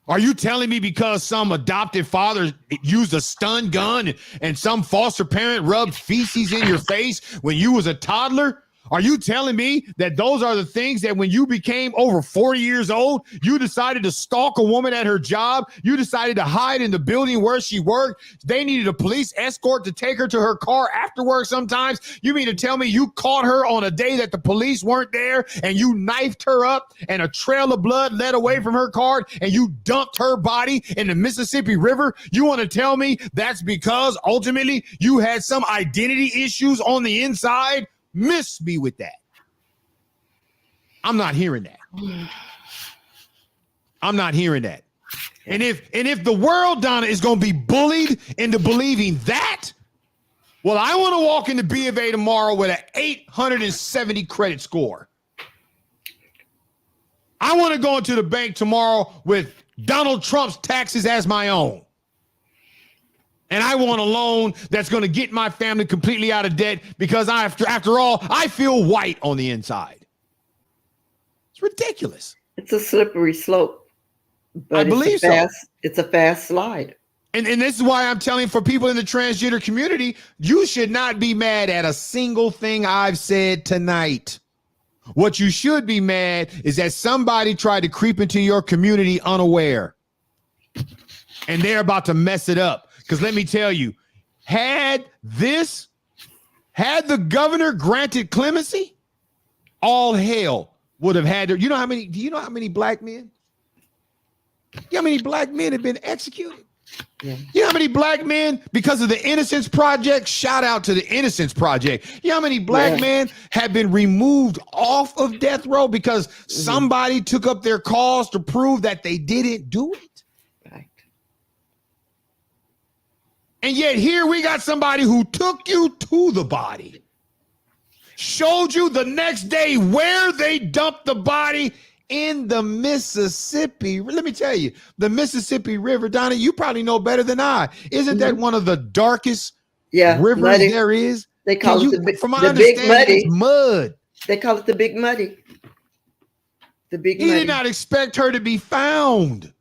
Are you telling me because some adopted father used a stun gun and some foster parent rubbed feces in your face when you was a toddler? Are you telling me that those are the things that when you became over 40 years old, you decided to stalk a woman at her job? You decided to hide in the building where she worked? They needed a police escort to take her to her car after work sometimes. You mean to tell me you caught her on a day that the police weren't there and you knifed her up and a trail of blood led away from her car and you dumped her body in the Mississippi River? You want to tell me that's because ultimately you had some identity issues on the inside? Miss me with that. I'm not hearing that. I'm not hearing that. And if the world, Donna, is going to be bullied into believing that, well, I want to walk into B of A tomorrow with an 870 credit score. I want to go into the bank tomorrow with Donald Trump's taxes as my own. And I want a loan that's going to get my family completely out of debt because after all, I feel white on the inside. It's ridiculous. It's a slippery slope. But I believe so. It's a fast slide. And this is why I'm telling for people in the transgender community, you should not be mad at a single thing I've said tonight. What you should be mad is that somebody tried to creep into your community unaware. And they're about to mess it up. Because let me tell you, had the governor granted clemency, all hell would have had. Do you know how many black men? You know how many black men have been executed? Yeah. You know how many black men, because of the Innocence Project, shout out to the Innocence Project. You know how many black men have been removed off of death row because somebody took up their cause to prove that they didn't do it? And yet here we got somebody who took you to the body, showed you the next day where they dumped the body in the Mississippi. Let me tell you, the Mississippi River, Donna, you probably know better than I. Isn't that one of the darkest rivers muddy. There is? They call it the Big Muddy. It's mud. They call it the Big Muddy. The Big Muddy. He did not expect her to be found.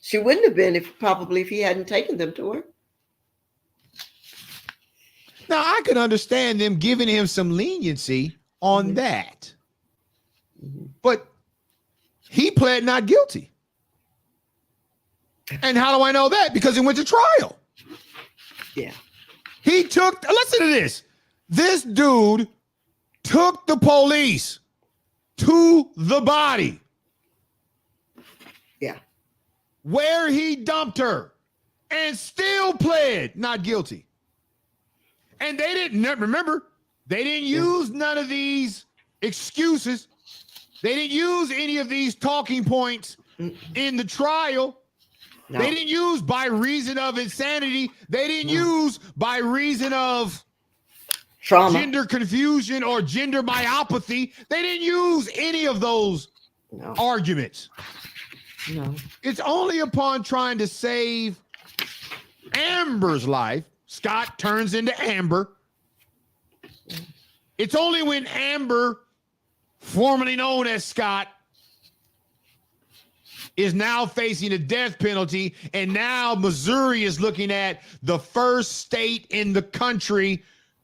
She wouldn't have been if he hadn't taken them to her. Now, I could understand them giving him some leniency on that. But he pled not guilty. And how do I know that? Because it went to trial. Yeah. He took, listen to this. This dude took the police to the body. Yeah. Where he dumped her and still pled not guilty. And they didn't, remember, they didn't use none of these excuses. They didn't use any of these talking points in the trial. No. They didn't use by reason of insanity. They didn't use by reason of trauma, gender confusion, or gender myopathy. They didn't use any of those arguments. No. It's only upon trying to save Amber's life, Scott turns into Amber. It's only when Amber, formerly known as Scott, is now facing a death penalty, and now Missouri is looking at the first state in the country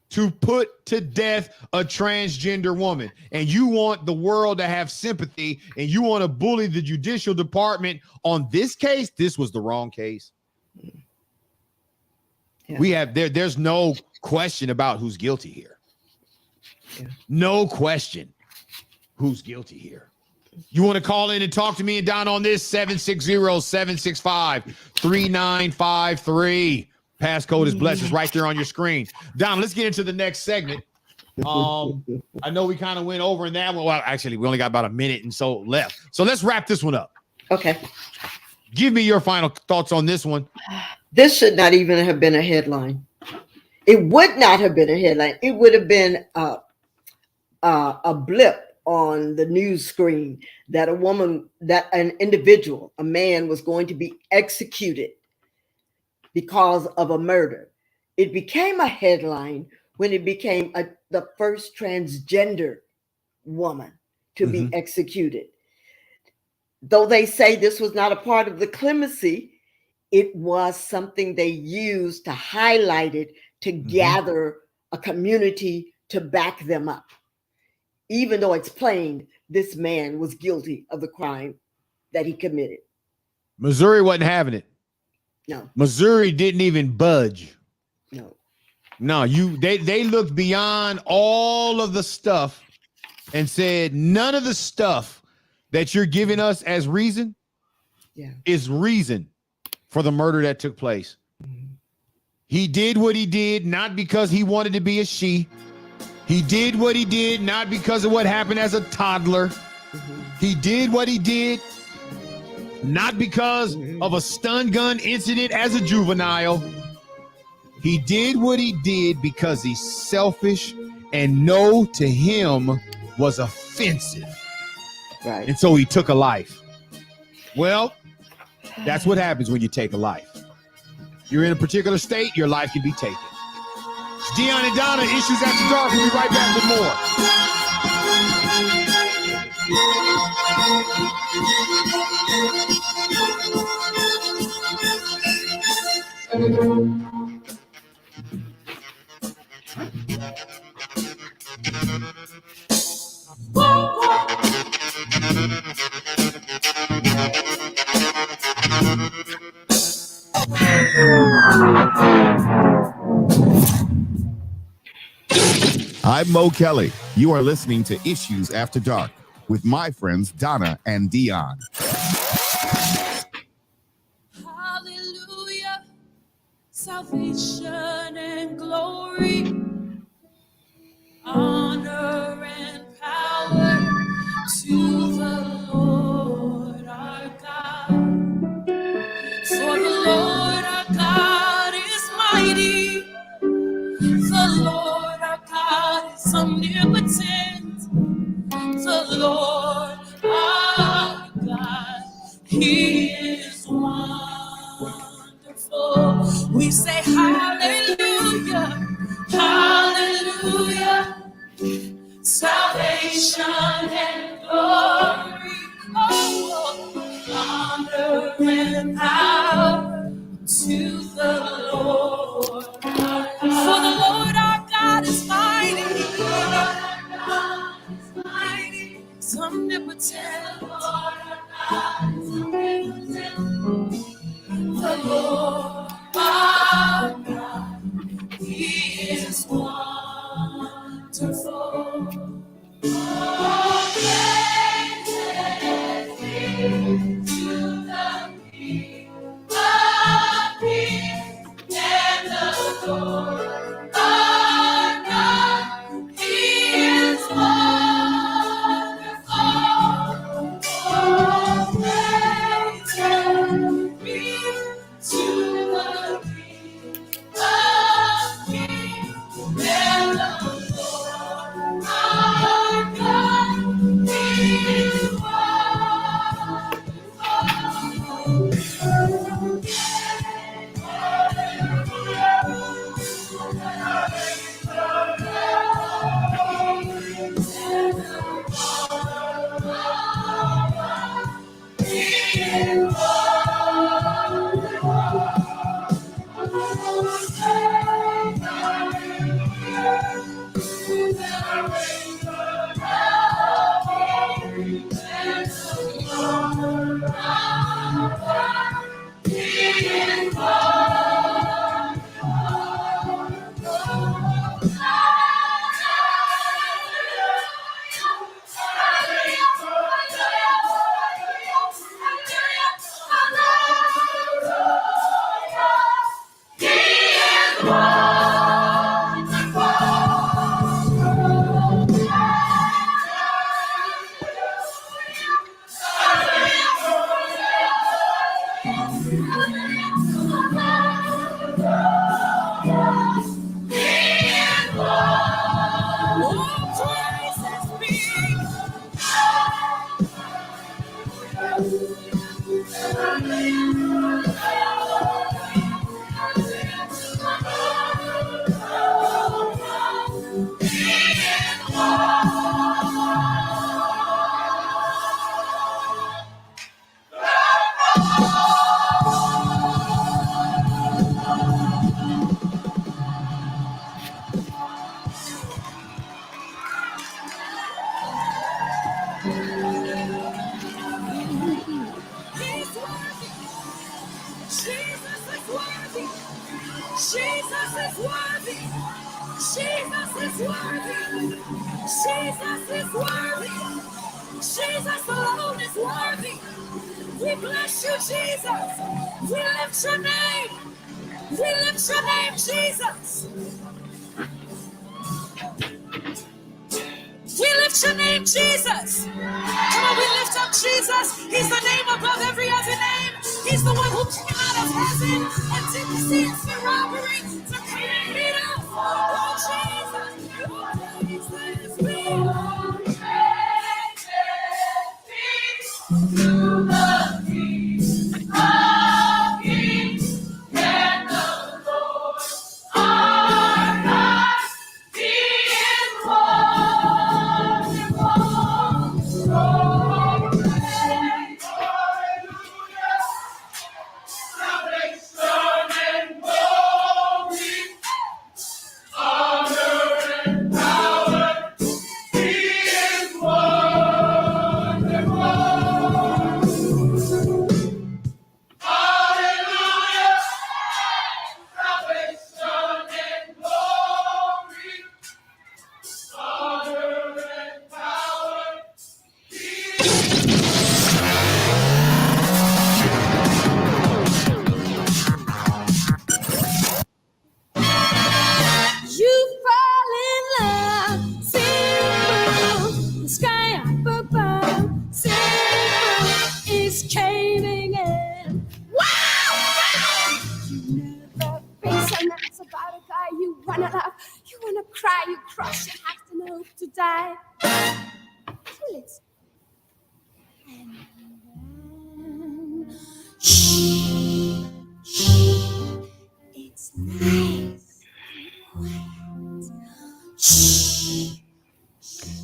to put to death a transgender woman. And you want the world to have sympathy, and you want to bully the judicial department on this case. This was the wrong case. Yeah. We have there's no question about who's guilty here. Yeah. No question who's guilty here. You want to call in and talk to me and Don on this? 760-765-3953. Passcode is blessed. It's right there on your screen. Don, let's get into the next segment. I know we kind of went over in that one. Well, actually, we only got about a minute and so left. So let's wrap this one up. Okay. Give me your final thoughts on this one. This should not even have been a headline. It would not have been a headline. It would have been a blip on the news screen that an individual, a man, was going to be executed because of a murder. It became a headline when it became the first transgender woman to be executed. Though they say this was not a part of the clemency, it was something they used to highlight it, to gather a community to back them up. Even though it's plain this man was guilty of the crime that he committed. Missouri wasn't having it. No. Missouri didn't even budge. No, they looked beyond all of the stuff and said, none of the stuff that you're giving us as reason is reason for the murder that took place. He did what he did, not because he wanted to be a she. He did what he did, not because of what happened as a toddler. He did what he did, not because of a stun gun incident as a juvenile. He did what he did because he's selfish, and no to him was offensive. Right. And so he took a life. Well, that's what happens when you take a life. You're in a particular state, your life can be taken. It's Dion and Donna, Issues After Dark. We'll be right back with more. I'm Mo Kelly. You are listening to Issues After Dark with my friends Donna and Dion. Hallelujah, salvation and glory, honor and power to the Lord our God. For the Lord our God is mighty. The Lord our God is omnipotent. The Lord our God, He is wonderful. We say hallelujah, hallelujah, salvation and glory, honor and power to the Lord our God. For the Lord our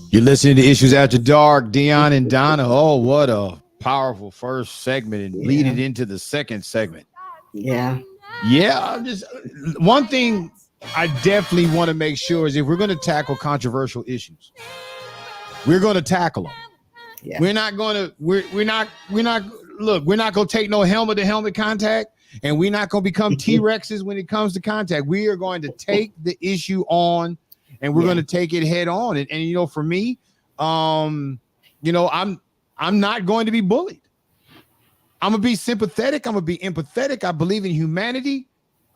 You're listening to Issues After Dark, Dion and Donna. Oh, what a powerful first segment and lead it into the second segment. Yeah. Yeah. Just one thing I definitely want to make sure is if we're going to tackle controversial issues, we're going to tackle them. Yeah. We're not going to take no helmet to helmet contact, and we're not going to become T-Rexes when it comes to contact. We are going to take the issue on, and we're going to take it head on. And you know, for me, I'm not going to be bullied. I'm going to be sympathetic. I'm going to be empathetic. I believe in humanity.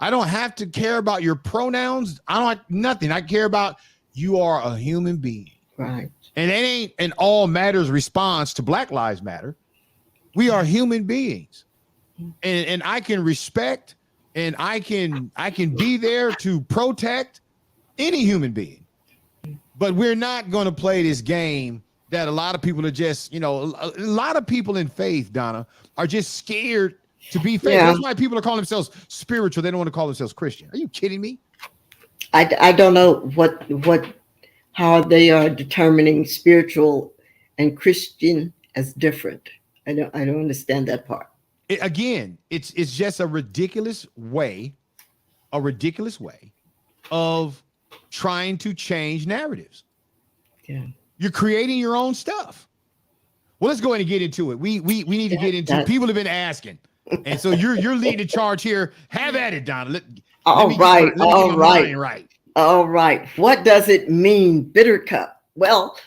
I don't have to care about your pronouns. I don't have nothing. I care about you are a human being. Right. And it ain't an all matters response to Black Lives Matter. We are human beings. And I can respect and I can be there to protect any human being. But we're not going to play this game that a lot of people are just, a lot of people in faith, Donna, are just scared to be faith. Yeah. That's why people are calling themselves spiritual. They don't want to call themselves Christian. Are you kidding me? I don't know how they are determining spiritual and Christian as different. I don't understand that part. It's just a ridiculous way of trying to change narratives. Yeah. You're creating your own stuff. Well, let's go ahead and get into it. We need to get into it. People have been asking. And so you're leading the charge here. Have at it, Donna. All right. What does it mean, bitter cup? Well,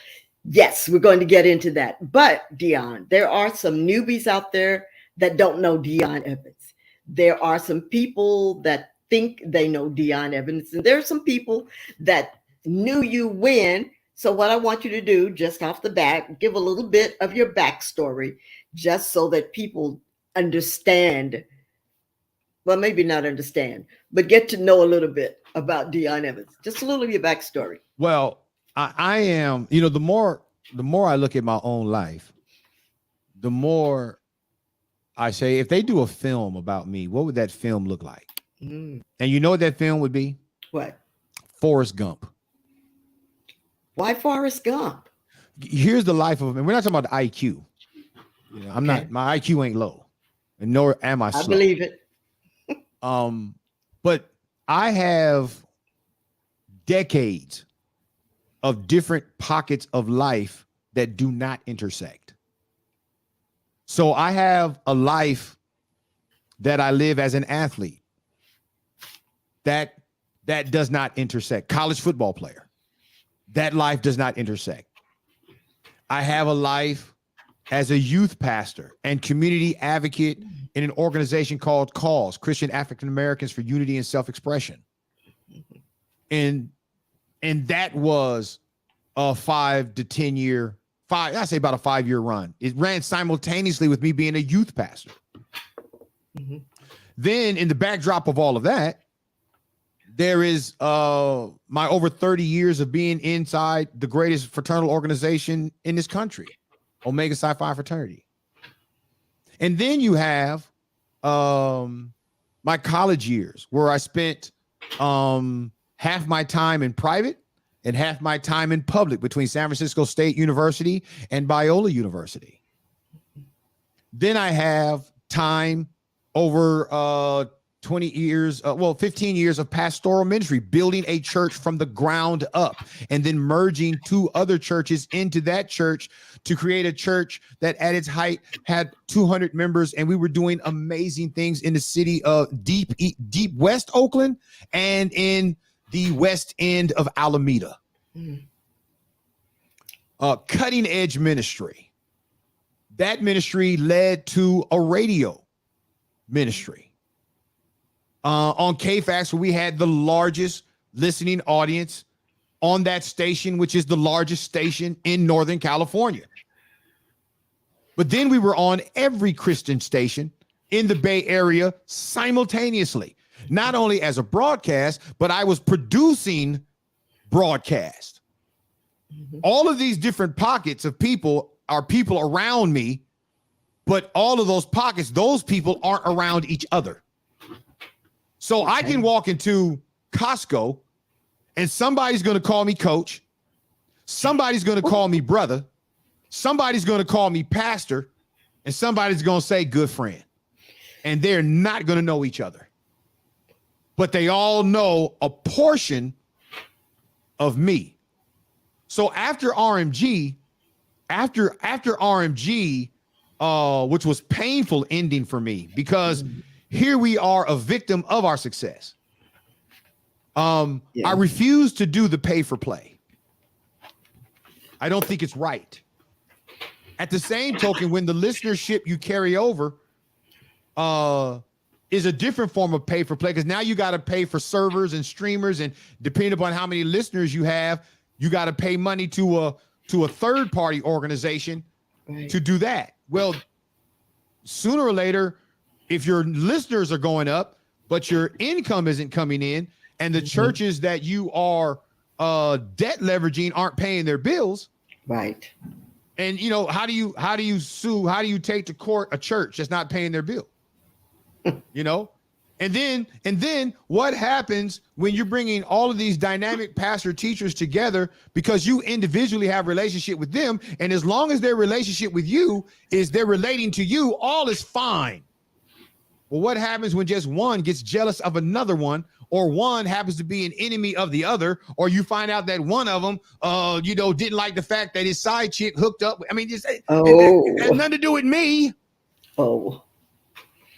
yes, we're going to get into that. But Dion, there are some newbies out there that don't know Dion Evans. There are some people that think they know Dion Evans, and there are some people that knew you when. So what I want you to do just off the bat, give a little bit of your backstory, just so that people understand. Well, maybe not understand, but get to know a little bit about Dion Evans. Just a little of your backstory. Well, I am, the more I look at my own life, the more I say, if they do a film about me, what would that film look like? And you know what that film would be? What? Forrest Gump. Why Forrest Gump? Here's the life of him. We're not talking about the IQ. I'm not, my IQ ain't low, and nor am I slow. I believe it. But I have decades of different pockets of life that do not intersect. So I have a life that I live as an athlete that does not intersect. College football player, that life does not intersect. I have a life as a youth pastor and community advocate in an organization called CAUSE, Christian African Americans for Unity and Self-Expression. And that was a 5 to 10 year, I say about a 5-year run. It ran simultaneously with me being a youth pastor. Then in the backdrop of all of that, there is my over 30 years of being inside the greatest fraternal organization in this country, Omega Psi Phi Fraternity. And then you have my college years where I spent half my time in private and half my time in public between San Francisco State University and Biola University. Then I have time over 15 years of pastoral ministry, building a church from the ground up, and then merging 2 other churches into that church to create a church that at its height had 200 members. And we were doing amazing things in the city of deep West Oakland and in the West End of Alameda. Cutting edge ministry. That ministry led to a radio ministry. On KFAX, where we had the largest listening audience on that station, which is the largest station in Northern California. But then we were on every Christian station in the Bay Area simultaneously, not only as a broadcast, but I was producing broadcast. All of these different pockets of people are people around me, but all of those pockets, those people aren't around each other. So I can walk into Costco and somebody's going to call me coach. Somebody's going to call me brother. Somebody's going to call me pastor, and somebody's going to say good friend. And they're not going to know each other, but they all know a portion of me. So after RMG, which was painful ending for me, because here we are, a victim of our success. I refuse to do the pay for play. I don't think it's right. At the same token, when the listenership you carry over is a different form of pay for play, because now you got to pay for servers and streamers, and depending upon how many listeners you have, you got to pay money to a third party organization to do that. Well, sooner or later, if your listeners are going up, but your income isn't coming in, and the churches that you are debt leveraging aren't paying their bills, right? And how do you sue? How do you take to court a church that's not paying their bill? And then what happens when you're bringing all of these dynamic pastor teachers together, because you individually have relationship with them, and as long as their relationship with you is they're relating to you, all is fine. Well, what happens when just one gets jealous of another one, or one happens to be an enemy of the other, or you find out that one of them, didn't like the fact that his side chick hooked up? I mean, it has nothing to do with me. Oh.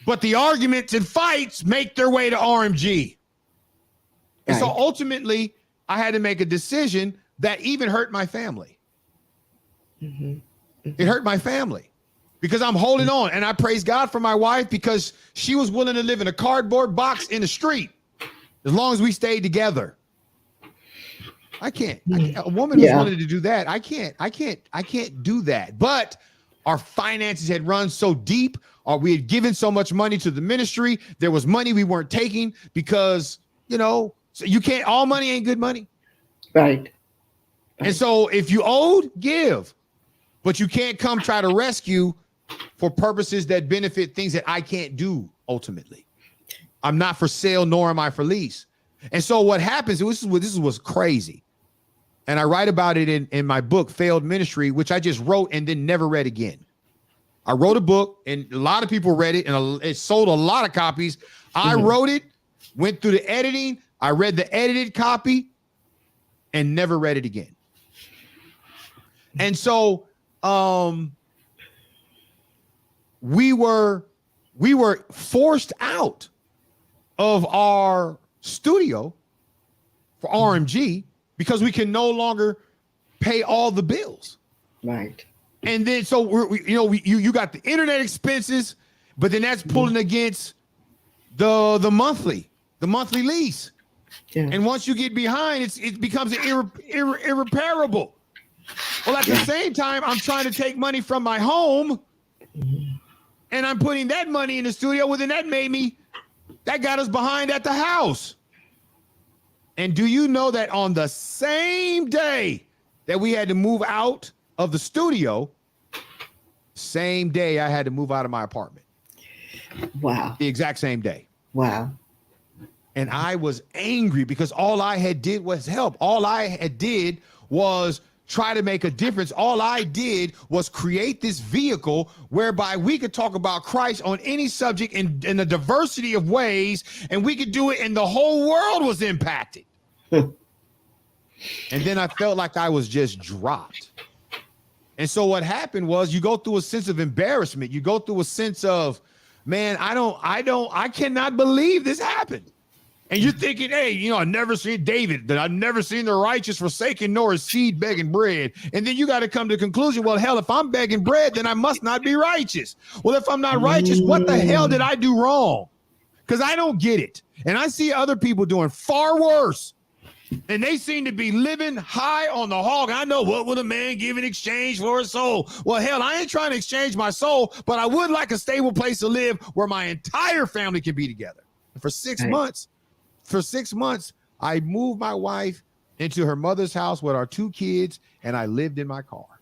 But the arguments and fights make their way to RMG. And so ultimately, I had to make a decision that even hurt my family. It hurt my family because I'm holding on. And I praise God for my wife, because she was willing to live in a cardboard box in the street as long as we stayed together. I can't. A woman who's willing to do that, I can't do that. But our finances had run so deep, or we had given so much money to the ministry. There was money we weren't taking because, so you can't, all money ain't good money. Right. And so if you owed, give, but you can't come try to rescue for purposes that benefit things that I can't do ultimately. I'm not for sale, nor am I for lease. And so what happens, this is what's crazy. And I write about it in my book, Failed Ministry, which I just wrote and then never read again. I wrote a book and a lot of people read it, and it sold a lot of copies. I wrote it, went through the editing. I read the edited copy and never read it again. And so we were forced out of our studio for RMG because we can no longer pay all the bills. Right. And then so you got the internet expenses, but then that's pulling against the monthly lease. Yeah. And once you get behind, it becomes irreparable. Well, at the same time, I'm trying to take money from my home, and I'm putting that money in the studio. Well, then that got us behind at the house. And do you know that on the same day that we had to move out of the studio, same day I had to move out of my apartment. Wow. The exact same day. Wow. And I was angry because all I had did was help. All I had did was try to make a difference. All I did was create this vehicle whereby we could talk about Christ on any subject in a diversity of ways, and we could do it and the whole world was impacted. And then I felt like I was just dropped. And so what happened was you go through a sense of embarrassment. You go through a sense of, man, I cannot believe this happened. And you're thinking, hey, I've never seen David, that I've never seen the righteous forsaken, nor his seed begging bread. And then you got to come to the conclusion, well, hell, if I'm begging bread, then I must not be righteous. Well, if I'm not righteous, what the hell did I do wrong? Because I don't get it. And I see other people doing far worse. And they seem to be living high on the hog. I know, what would a man give in exchange for his soul? Well, hell, I ain't trying to exchange my soul, but I would like a stable place to live where my entire family can be together. And for 6 months, I moved my wife into her mother's house with our 2 kids, and I lived in my car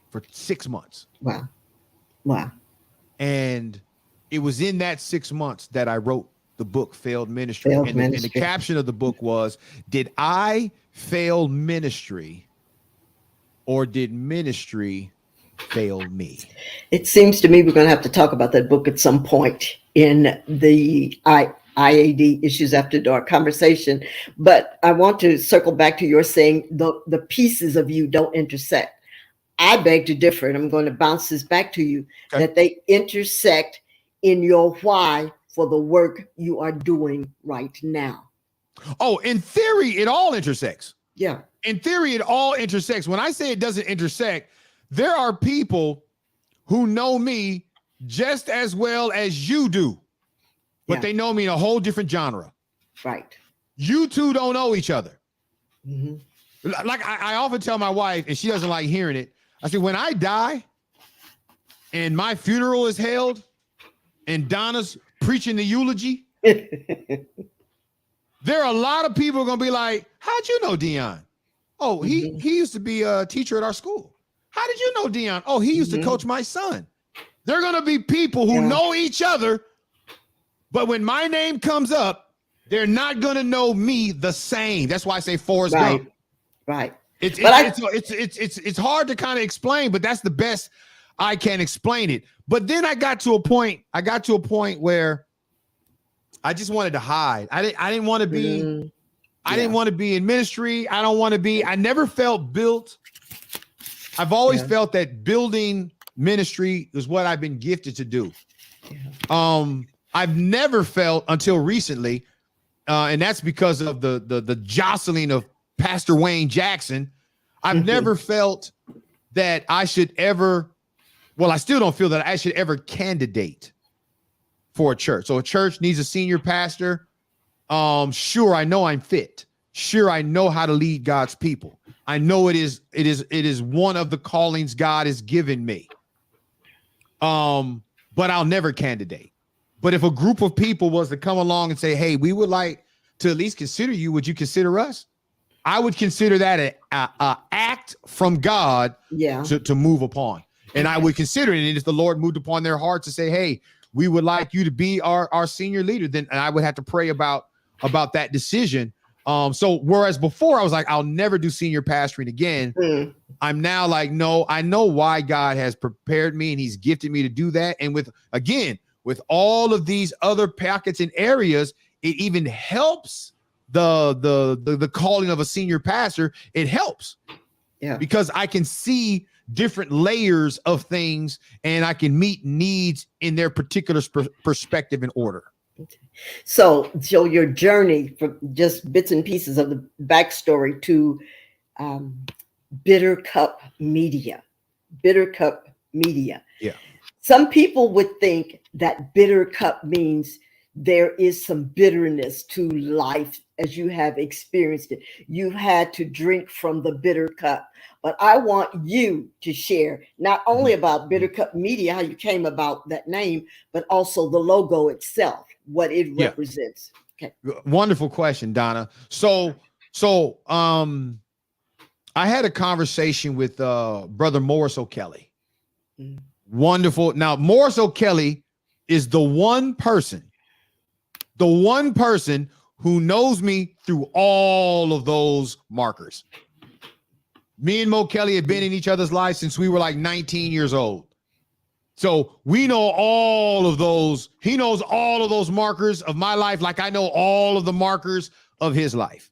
for 6 months. Wow. And it was in that 6 months that I wrote the book Failed Ministry. And the caption of the book was, did I fail ministry, or did ministry fail me? It seems to me we're going to have to talk about that book at some point in the IAD Issues After Dark conversation. But I want to circle back to your saying the pieces of you don't intersect. I beg to differ, and I'm going to bounce this back to you, that they intersect in your why for the work you are doing right now. Oh, in theory, it all intersects. Yeah. In theory, it all intersects. When I say it doesn't intersect, there are people who know me just as well as you do, but they know me in a whole different genre. Right. You two don't know each other. Mm-hmm. Like I often tell my wife, and she doesn't like hearing it. I say, when I die and my funeral is held and Donna's preaching the eulogy, there are a lot of people going to be like, how'd you know Dion? Oh, he used to be a teacher at our school. How did you know Dion? Oh, he used to coach my son. There are going to be people who know each other, but when my name comes up, they're not going to know me the same. That's why I say Forrest Gump. Right. It's hard to kind of explain, but that's the best I can explain it. But then I got to a point where I just wanted to hide. I didn't want to be I didn't want to be in ministry. I never felt built. I've always felt that building ministry is what I've been gifted to do. I've never felt until recently, and that's because of the jostling of Pastor Wayne Jackson. I've never felt that I should ever, I still don't feel that I should ever candidate for a church. So a church needs a senior pastor. Sure, I know I'm fit. Sure, I know how to lead God's people. I know it is one of the callings God has given me. But I'll never candidate. But if a group of people was to come along and say, hey, we would like to at least consider you, would you consider us? I would consider that a act from God to move upon. And I would consider it. And if the Lord moved upon their heart to say, hey, we would like you to be our senior leader, then I would have to pray about that decision. So whereas before I was like, I'll never do senior pastoring again. I'm now like, no, I know why God has prepared me and he's gifted me to do that. And with all of these other pockets and areas, it even helps the calling of a senior pastor. It helps because I can see different layers of things and I can meet needs in their particular perspective and order. So your journey from just bits and pieces of the backstory to Bitter Cup Media. Yeah. Some people would think that bitter cup means there is some bitterness to life as you have experienced it. You've had to drink from the bitter cup. But I want you to share not only about Bitter Cup Media, how you came about that name, but also the logo itself, what it represents. Okay. Wonderful question, Donna. So I had a conversation with Brother Morris O'Kelly. Wonderful. Now, Morris O'Kelly is the one person who knows me through all of those markers. Me and Mo Kelly have been in each other's lives since we were like 19 years old. So we know all of those. He knows all of those markers of my life, like I know all of the markers of his life.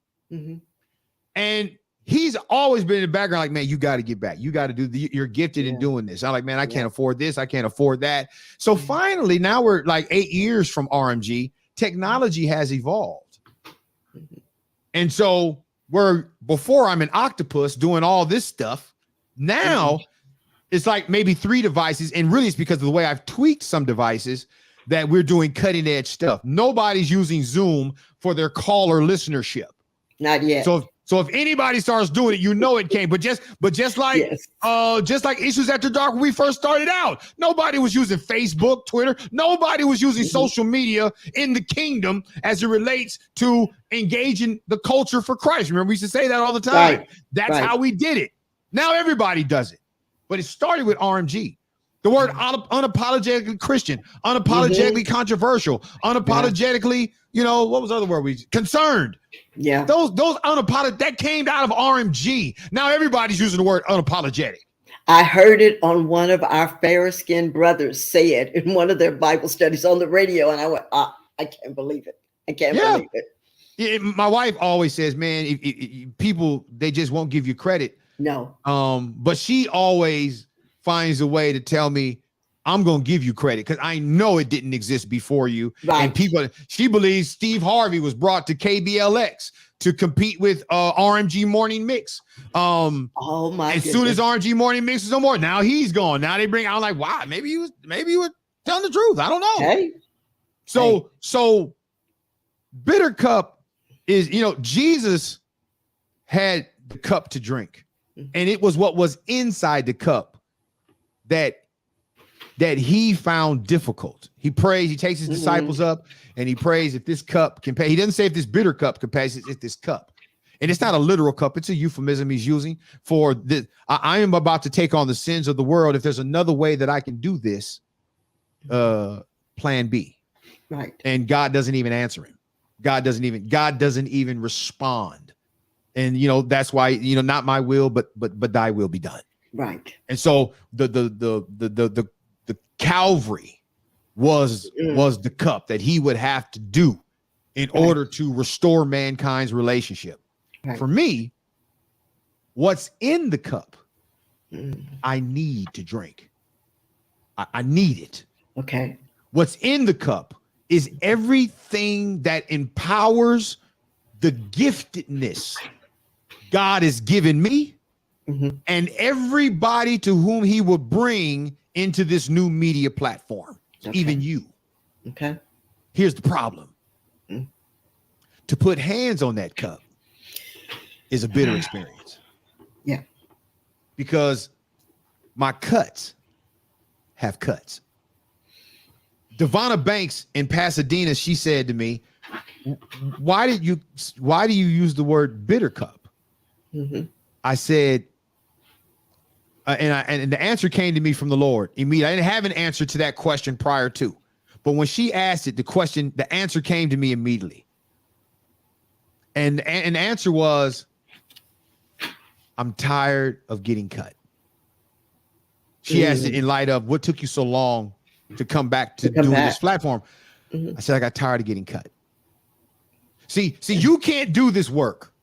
And he's always been in the background like, man, you got to get back. You got to do you're gifted in doing this. I'm like, man, I can't afford this. I can't afford that. So finally, now we're like 8 years from RMG. Technology has evolved. And so before I'm an octopus doing all this stuff, now it's like maybe 3 devices. And really it's because of the way I've tweaked some devices that we're doing cutting edge stuff. Nobody's using Zoom for their caller listenership. Not yet. So if anybody starts doing it, you know it came. But just like Issues After Dark when we first started out, nobody was using Facebook, Twitter. Nobody was using social media in the kingdom as it relates to engaging the culture for Christ. Remember, we used to say that all the time. Right. That's how we did it. Now everybody does it. But it started with RMG. The word unapologetically Christian, unapologetically controversial, unapologetically, what was the other word concerned. Yeah. Those unapologetic, that came out of RMG. Now everybody's using the word unapologetic. I heard it on one of our fair-skinned brothers say it in one of their Bible studies on the radio. And I went, I can't believe it. I can't believe it. Yeah, my wife always says, man, if people, they just won't give you credit. No. But she always finds a way to tell me I'm going to give you credit because I know it didn't exist before you. Right. And she believes Steve Harvey was brought to KBLX to compete with RMG Morning Mix. Oh my! As soon as RMG Morning Mix is no more, now he's gone. Now they bring out like, wow, maybe he was Telling the truth. I don't know. Hey. So bitter cup is, Jesus had the cup to drink, and it was what was inside the cup that he found difficult. He prays, he takes his disciples up, and he prays if this cup can pay. He doesn't say if this bitter cup can pay, it's this cup. And it's not a literal cup, it's a euphemism he's using for this. I am about to take on the sins of the world. If there's another way that I can do this, plan B. Right. And God doesn't even answer him. God doesn't even respond. And that's why, not my will, but thy will be done. Right. And so the Calvary was the cup that he would have to do in order to restore mankind's relationship. Right. For me, what's in the cup, I need to drink. I need it. Okay. What's in the cup is everything that empowers the giftedness God has given me and everybody to whom he will bring into this new media platform, even you. Okay. Here's the problem. To put hands on that cup is a bitter experience. Yeah. Because my cuts have cuts. Devonna Banks in Pasadena, she said to me, why do you use the word bitter cup? I said, and the answer came to me from the Lord immediately. I didn't have an answer to that question prior to, but when she asked it, the answer came to me immediately. And the answer was, I'm tired of getting cut. She asked it in light of what took you so long to come back to doing this platform. I said, I got tired of getting cut. See, you can't do this work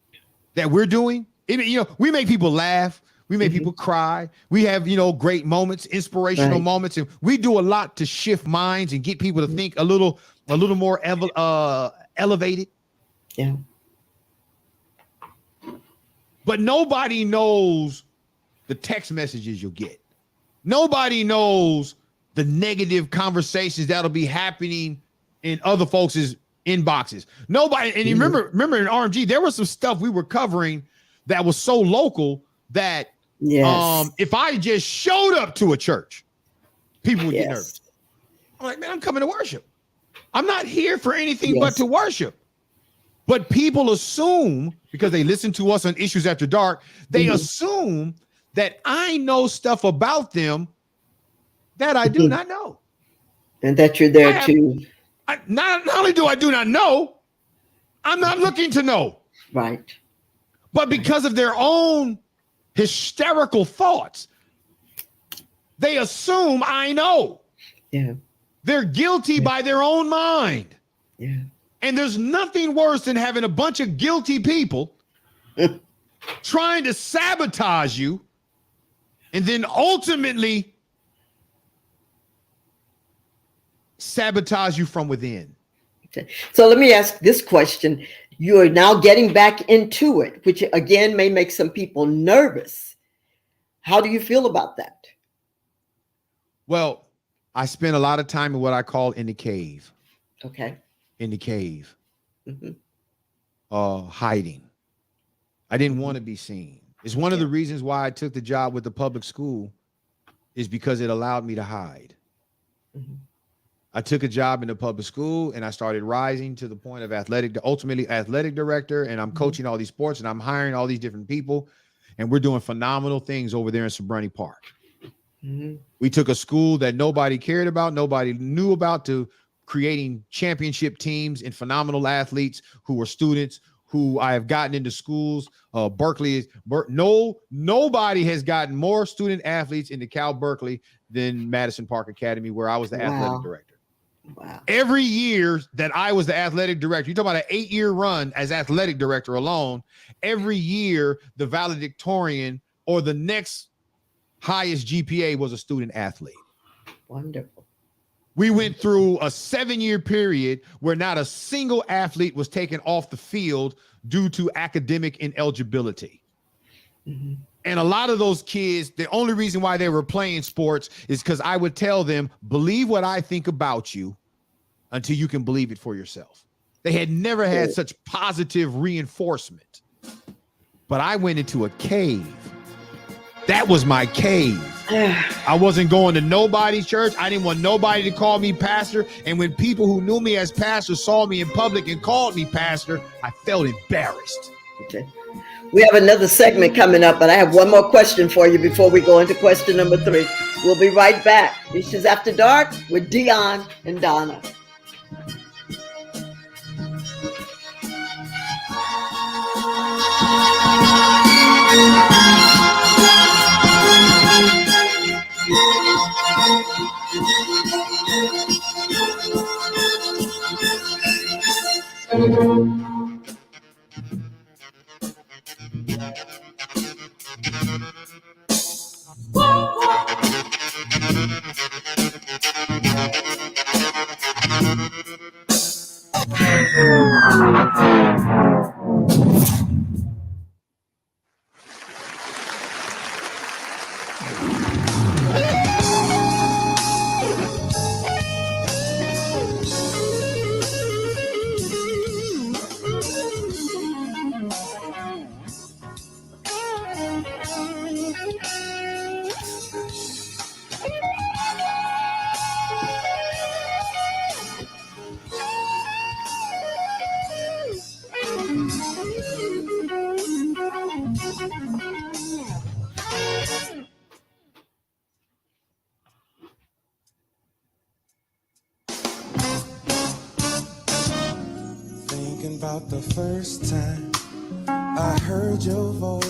that we're doing. We make people laugh. We make people cry. We have, great moments, inspirational moments. And we do a lot to shift minds and get people to think a little more elevated. Yeah. But nobody knows the text messages you'll get. Nobody knows the negative conversations that'll be happening in other folks' inboxes. Nobody, and you remember in RMG, there was some stuff we were covering that was so local that if I just showed up to a church, people would get nervous. I'm like, man, I'm coming to worship. I'm not here for anything but to worship. But people assume, because they listen to us on Issues After Dark, they assume that I know stuff about them that I do not know. And that you're there too. Not only do I do not know, I'm not looking to know. Right. But because of their own hysterical thoughts, they assume I know. Yeah. They're guilty by their own mind. Yeah. And there's nothing worse than having a bunch of guilty people trying to sabotage you and then ultimately sabotage you from within. Okay. So let me ask this question. You are now getting back into it, which again may make some people nervous. How do you feel about that? Well, I spent a lot of time in what I call in the cave. Okay. In the cave. Hiding. I didn't want to be seen. It's one of the reasons why I took the job with the public school, is because it allowed me to hide. I took a job in the public school and I started rising to the point of ultimately athletic director. And I'm coaching all these sports and I'm hiring all these different people. And we're doing phenomenal things over there in Sobrani Park. We took a school that nobody cared about, nobody knew about, to creating championship teams and phenomenal athletes who were students who I have gotten into schools. Berkeley nobody has gotten more student athletes into Cal Berkeley than Madison Park Academy, where I was the athletic director. Wow. Every year that I was the athletic director, you're talking about an 8-year run as athletic director alone. Every year, the valedictorian or the next highest GPA was a student athlete. Wonderful. We went through a 7-year period where not a single athlete was taken off the field due to academic ineligibility. And a lot of those kids, the only reason why they were playing sports is because I would tell them, believe what I think about you until you can believe it for yourself. They had never had such positive reinforcement. But I went into a cave. That was my cave. I wasn't going to nobody's church. I didn't want nobody to call me pastor. And when people who knew me as pastor saw me in public and called me pastor, I felt embarrassed. Okay. We have another segment coming up, but I have one more question for you before we go into question number 3. We'll be right back. Issues After Dark with Dion and Donna. Thinking about the first time I heard your voice.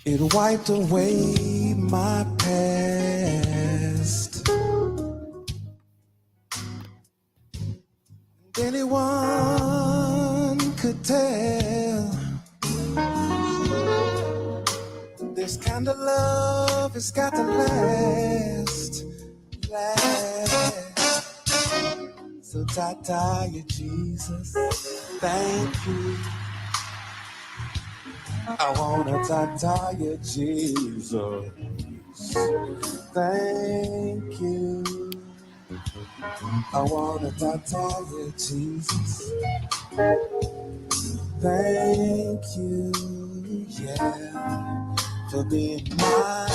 It wiped away my past. Anyone could tell this kind of love has got to last. So ta-ta, you Jesus, thank you. I wanna ta-ta, you Jesus, thank you. I wanna ta-ta, you Jesus, thank you, yeah, for being mine.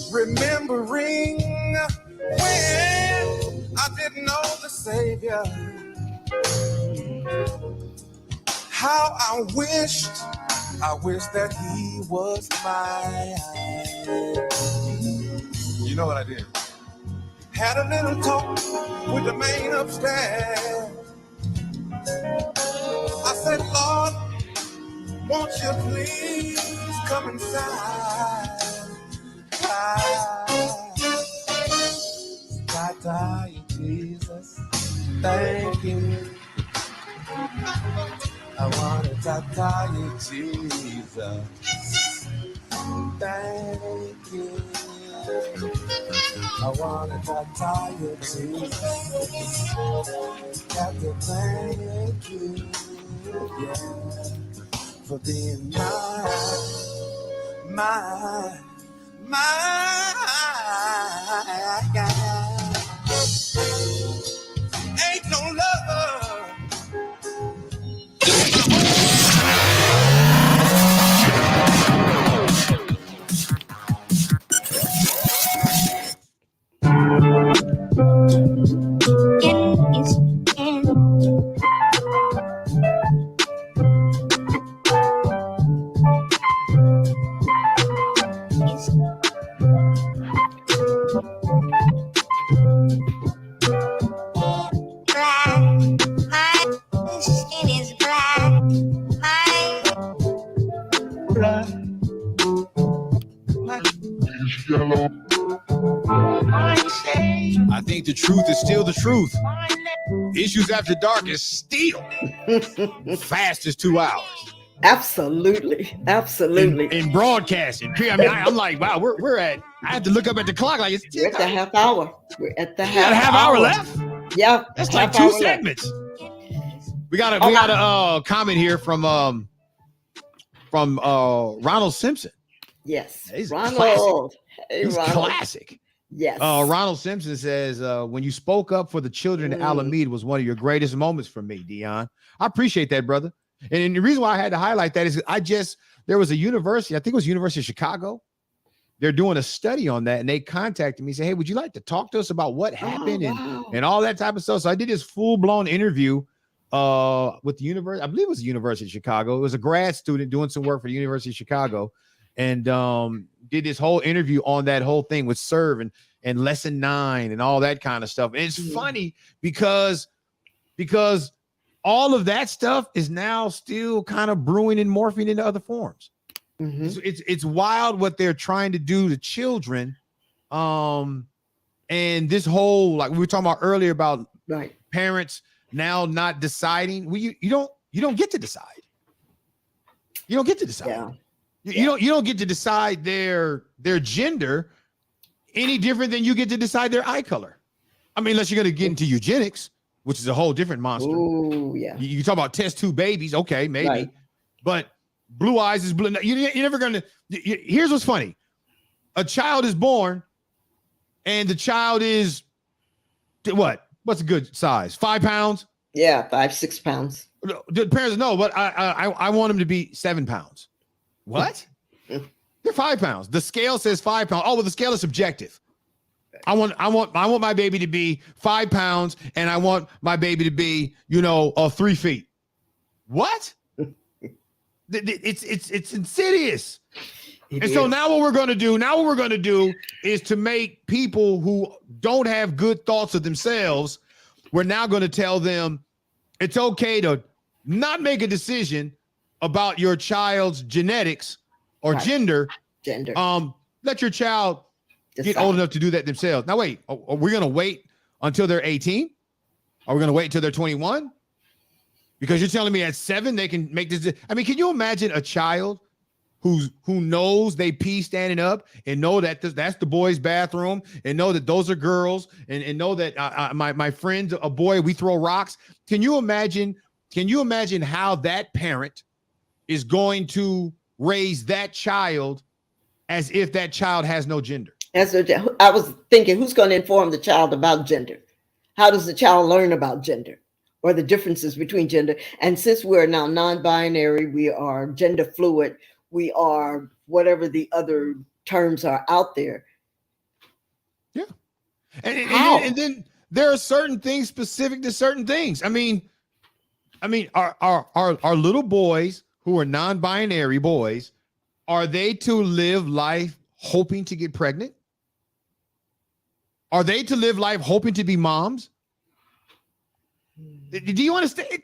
Remembering when I didn't know the Savior, how I wished that He was mine. You know what I did? Had a little talk with the man upstairs. I said, Lord, won't you please come inside? Ta-ta, you Jesus, thank you. I want to ta-ta, you Jesus, thank you. I want to ta-ta, you Jesus, got to thank you, yeah, for being mine. Ain't no love. I think the truth is still the truth. Issues After Dark is still fastest 2 hours. Absolutely. In broadcasting. I mean, I'm like, wow, we're at. I have to look up at the clock like it's We're at the half hour. We're at the we got a half hour left. Yeah, that's like 2 segments. Left. We got a comment here from Ronald Simpson. Yes, he's Ronald. Classic. Hey, he's Ronald. Classic. Yes. Ronald Simpson says, when you spoke up for the children at Alameda was one of your greatest moments for me, Dion. I appreciate that, brother. And the reason why I had to highlight that is there was a university, I think it was University of Chicago. They're doing a study on that, and they contacted me and said, hey, would you like to talk to us about what happened and all that type of stuff? So I did this full-blown interview with the university. I believe it was the University of Chicago. It was a grad student doing some work for the University of Chicago, and did this whole interview on that whole thing with Serve and Lesson 9 and all that kind of stuff. And it's funny because all of that stuff is now still kind of brewing and morphing into other forms. So it's wild what they're trying to do to children. And this whole, like we were talking about earlier about parents now not deciding. Well, you don't get to decide. You don't get to decide. Yeah. You don't get to decide their gender any different than you get to decide their eye color. I mean, unless you're going to get into eugenics, which is a whole different monster. Oh, yeah. You talk about test tube babies. Okay, maybe. Right. But blue eyes is blue. You're never going to. Here's what's funny. A child is born and the child is what? What's a good size? 5 pounds? Yeah, 5-6 pounds. The parents know, but I want him to be 7 pounds. What? They're 5 pounds. The scale says 5 pounds. Oh, well, the scale is subjective. I want my baby to be 5 pounds, and I want my baby to be, 3 feet. What? It's insidious. So now what we're going to do is to make people who don't have good thoughts of themselves, we're now going to tell them it's okay to not make a decision about your child's genetics or gender. Let your child get old enough to do that themselves. Now, wait, are we going to wait until they're 18? Are we going to wait until they're 21? Because you're telling me at 7 they can make this. I mean, can you imagine a child who knows they pee standing up and know that that's the boys' bathroom and know that those are girls and know that my friend's a boy, we throw rocks. Can you imagine how that parent is going to raise that child as if that child has no gender? I was thinking, who's going to inform the child about gender? How does the child learn about gender or the differences between gender? And since we're now non-binary, we are gender fluid, we are whatever the other terms are out there. Yeah. And then there are certain things specific to certain things. I mean, our little boys who are non-binary boys, are they to live life hoping to get pregnant? Are they to live life hoping to be moms? Do you understand?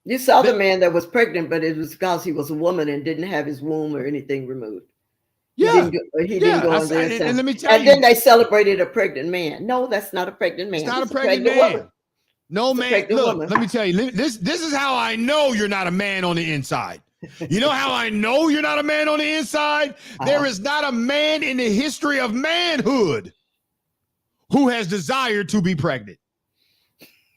You saw the man that was pregnant, but it was because he was a woman and didn't have his womb or anything removed. Yeah. He didn't go on there. And let me tell you. And then they celebrated a pregnant man. No, that's not a pregnant man. It's not a pregnant man. Woman. No, man. Look, woman. Let me tell you. This is how I know you're not a man on the inside. You know how I know you're not a man on the inside? There is not a man in the history of manhood who has desired to be pregnant.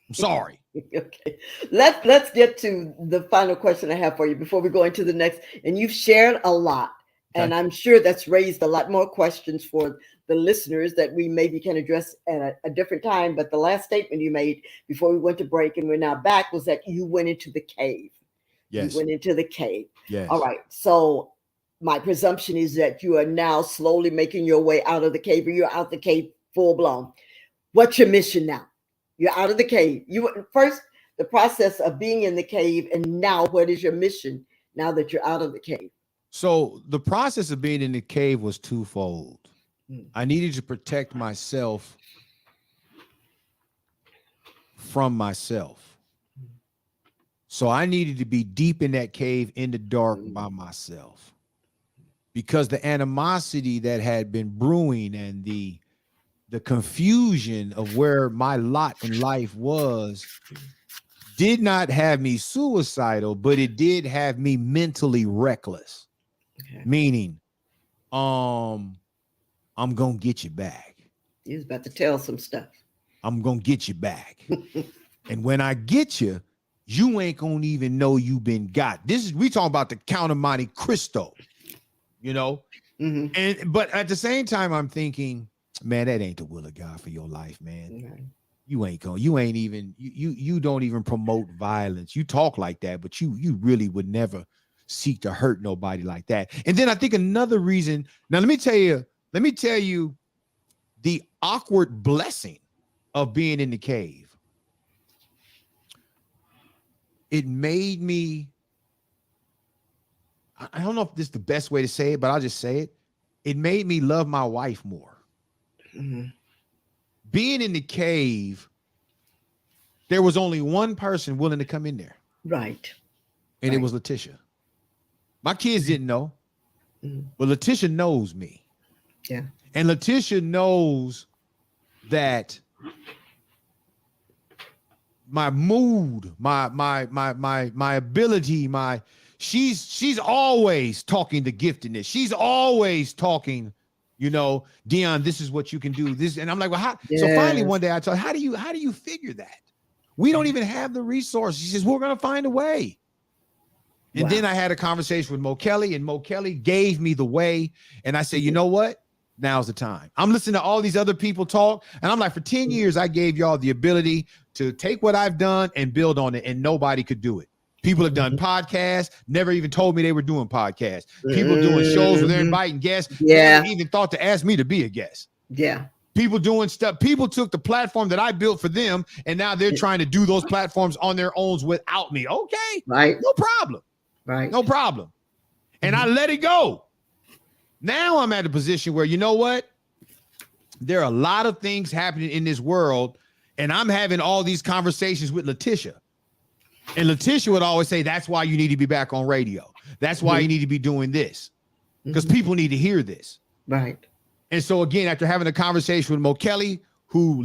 I'm sorry. Okay. Let's get to the final question I have for you before we go into the next. And you've shared a lot. And I'm sure that's raised a lot more questions for the listeners that we maybe can address at a different time. But the last statement you made before we went to break and we're now back was that you went into the cave. Yes. You went into the cave. Yes. All right. So my presumption is that you are now slowly making your way out of the cave, or you're out the cave full blown. What's your mission now? You're out of the cave. You first, the process of being in the cave, and now what is your mission now that you're out of the cave? So the process of being in the cave was twofold. I needed to protect myself from myself. So I needed to be deep in that cave in the dark by myself, because the animosity that had been brewing and the confusion of where my lot in life was did not have me suicidal, but it did have me mentally reckless. Okay. Meaning, I'm gonna get you back. He was about to tell some stuff. I'm gonna get you back. And when I get you, you ain't gonna even know you been got. We talking about the Count of Monte Cristo, you know? Mm-hmm. But at the same time, I'm thinking, man, that ain't the will of God for your life, man. Mm-hmm. You don't even promote violence. You talk like that, but you really would never seek to hurt nobody like that. And then I think another reason, now let me tell you the awkward blessing of being in the cave. It made me, I don't know if this is the best way to say it, but I'll just say it. It made me love my wife more. Mm-hmm. Being in the cave, there was only one person willing to come in there. Right. And it was Letitia. My kids didn't know, but Letitia knows me. Yeah. And Letitia knows that my mood, my ability, she's always talking the giftedness. She's always talking, you know, Dion, this is what you can do. This, and I'm like, well, how? Yes. So finally one day I told her, how do you figure that? We don't even have the resources. She says, we're gonna find a way. And then I had a conversation with Mo Kelly, and Mo Kelly gave me the way. And I said, you know what? Now's the time. I'm listening to all these other people talk. And I'm like, for 10 years, I gave y'all the ability to take what I've done and build on it. And nobody could do it. People have done podcasts, never even told me they were doing podcasts. People doing shows where they're inviting guests. Never even thought to ask me to be a guest. Yeah. People doing stuff. People took the platform that I built for them, and now they're trying to do those platforms on their own without me. Okay. Right. No problem. Right. No problem. And I let it go. Now I'm at a position where, you know what? There are a lot of things happening in this world, and I'm having all these conversations with Letitia. And Letitia would always say, that's why you need to be back on radio. That's why you need to be doing this. Because people need to hear this. Right. And so again, after having a conversation with Mo Kelly, who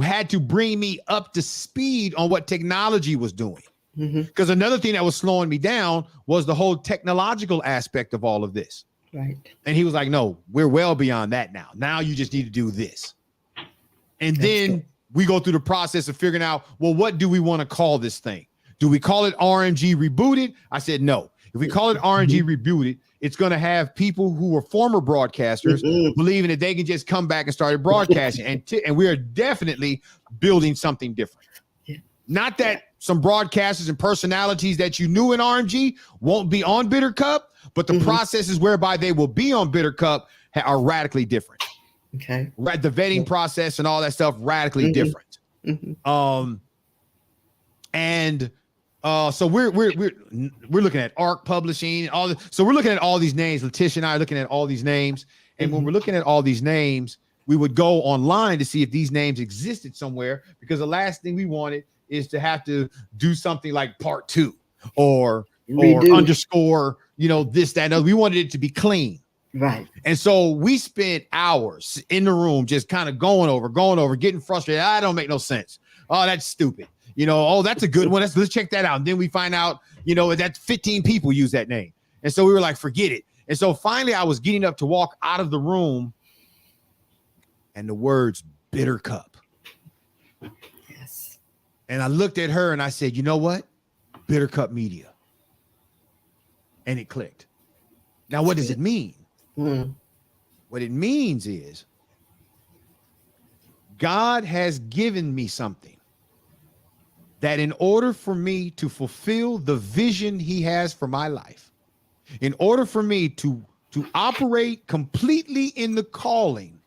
had to bring me up to speed on what technology was doing. Because another thing that was slowing me down was the whole technological aspect of all of this. Right. And he was like, no, we're well beyond that now. Now you just need to do this. And then we go through the process of figuring out, well, what do we want to call this thing? Do we call it RMG Rebooted? I said, no. If we call it RMG Rebooted, it's going to have people who were former broadcasters believing that they can just come back and start broadcasting. And we are definitely building something different. Not that some broadcasters and personalities that you knew in RMG won't be on Bitter Cup, but the processes whereby they will be on Bitter Cup are radically different. Okay. Right. The vetting process and all that stuff, radically different. So we're looking at ARC Publishing, so we're looking at all these names. Letitia and I are looking at all these names. And when we're looking at all these names, we would go online to see if these names existed somewhere, because the last thing we wanted is to have to do something like part 2 or underscore, this, that, and other. We wanted it to be clean. Right. And so we spent hours in the room just kind of going over, getting frustrated. I don't make no sense. Oh, that's stupid. Oh, that's a good one. Let's check that out. And then we find out, that 15 people use that name. And so we were like, forget it. And so finally I was getting up to walk out of the room, and the words Bitter Cup. Yes. And I looked at her and I said, you know what? Bitter Cup Media. And it clicked. Now, what does it mean? What it means is God has given me something that in order for me to fulfill the vision he has for my life, in order for me to operate completely in the calling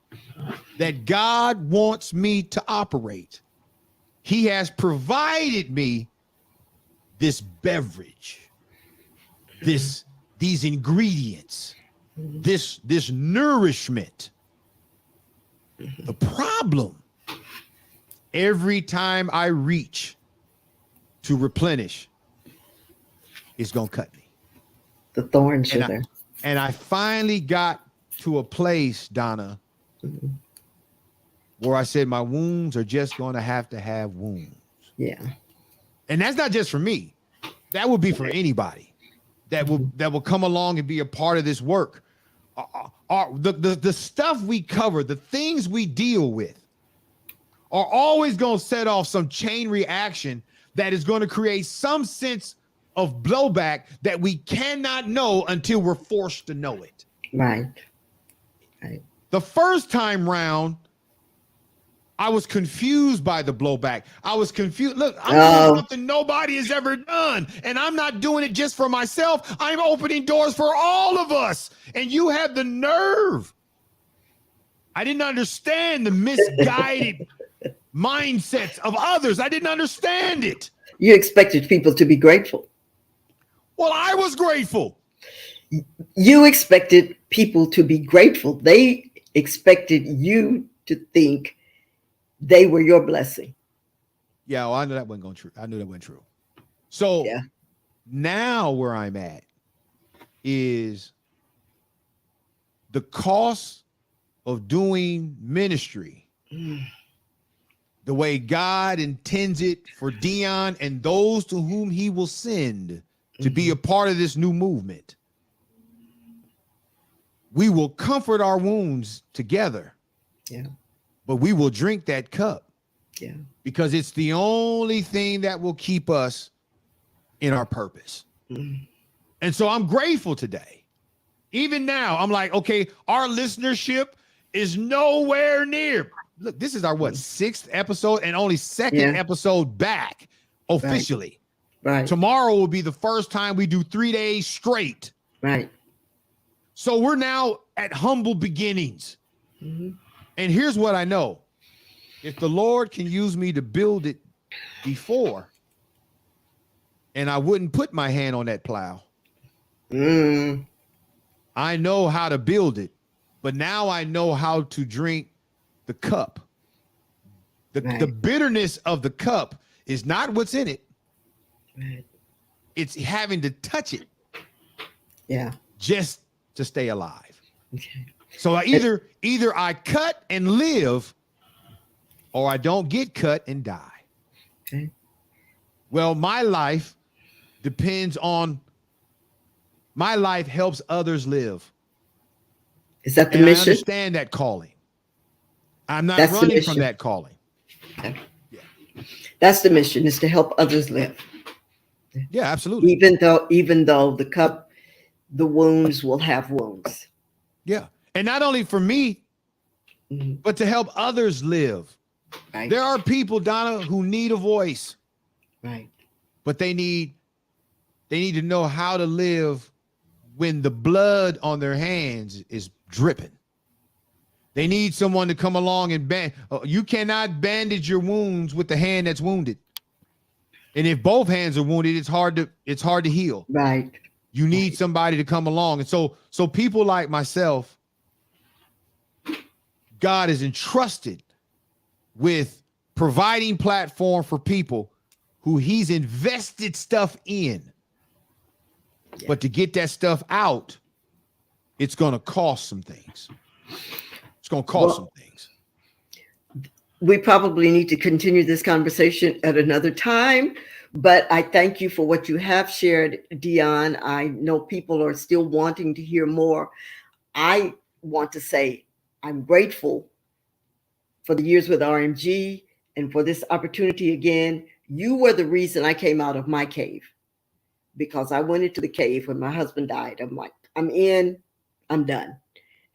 that God wants me to operate, he has provided me this beverage, these ingredients, this nourishment. The problem, every time I reach to replenish, it's gonna cut me. The thorn sugar. And I finally got to a place, Donna, where I said my wounds are just gonna have wounds. Yeah. And that's not just for me. That would be for anybody that will come along and be a part of this work. The stuff we cover, the things we deal with, are always going to set off some chain reaction that is going to create some sense of blowback that we cannot know until we're forced to know it. Right. The first time round, I was confused by the blowback. I was confused. Look, I'm doing something nobody has ever done, and I'm not doing it just for myself. I'm opening doors for all of us, and you have the nerve. I didn't understand the misguided mindsets of others. I didn't understand it. You expected people to be grateful. Well, I was grateful. You expected people to be grateful. They expected you to think they were your blessing. Yeah, well, I knew that wasn't going true. I knew that wasn't true. So now where I'm at is the cost of doing ministry the way God intends it for Dion and those to whom he will send to be a part of this new movement. We will comfort our wounds together. Yeah. But we will drink that cup. Yeah. Because it's the only thing that will keep us in our purpose. And so I'm grateful today. Even now, I'm like, okay, our listenership is nowhere near. Look, this is our sixth episode and only second episode back officially. Right. Tomorrow will be the first time we do 3 days straight. Right. So we're now at humble beginnings. And here's what I know. If the Lord can use me to build it before, and I wouldn't put my hand on that plow, I know how to build it, but now I know how to drink the cup. The bitterness of the cup is not what's in it. Right. It's having to touch it. Yeah. Just to stay alive. Okay. So either I cut and live, or I don't get cut and die. Okay. Well, my life helps others live. Is that the and mission? I understand that calling. I'm not That's running from that calling. Okay. Yeah. That's the mission, is to help others live. Yeah, absolutely. Even though the wounds will have wounds. Yeah. And not only for me, but to help others live. Right. There are people, Donna, who need a voice. Right. But they need to know how to live when the blood on their hands is dripping. They need someone to come along and you cannot bandage your wounds with the hand that's wounded. And if both hands are wounded, it's hard to heal. Right. You need somebody to come along. And so people like myself, God is entrusted with providing platform for people who he's invested stuff in. Yeah. But to get that stuff out, it's going to cost some things. It's going to cost some things. We probably need to continue this conversation at another time, but I thank you for what you have shared, Dion. I know people are still wanting to hear more. I want to say I'm grateful for the years with RMG and for this opportunity again. You were the reason I came out of my cave, because I went into the cave when my husband died. I'm like, I'm in, I'm done.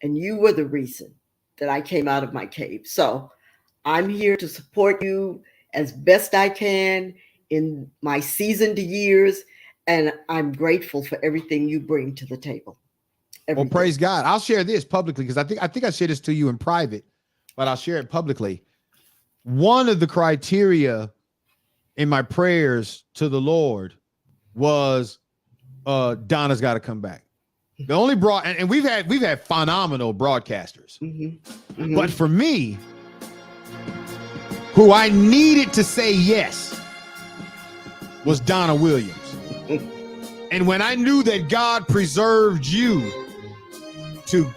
And you were the reason that I came out of my cave. So I'm here to support you as best I can in my seasoned years. And I'm grateful for everything you bring to the table. Well, praise God. I'll share this publicly because I think I shared this to you in private, but I'll share it publicly. One of the criteria in my prayers to the Lord was Donna's got to come back. The only and we've had phenomenal broadcasters. But for me, who I needed to say yes was Donna Williams. And when I knew that God preserved you to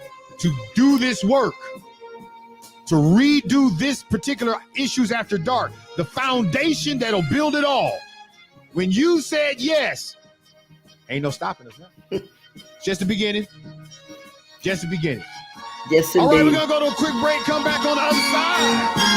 do this work, to redo this particular Issues After Dark, the foundation that'll build it all, When you said yes, ain't no stopping us now. Just the beginning. Just the beginning. Yes, indeed. All right, we're going to go to a quick break. Come back on the other side.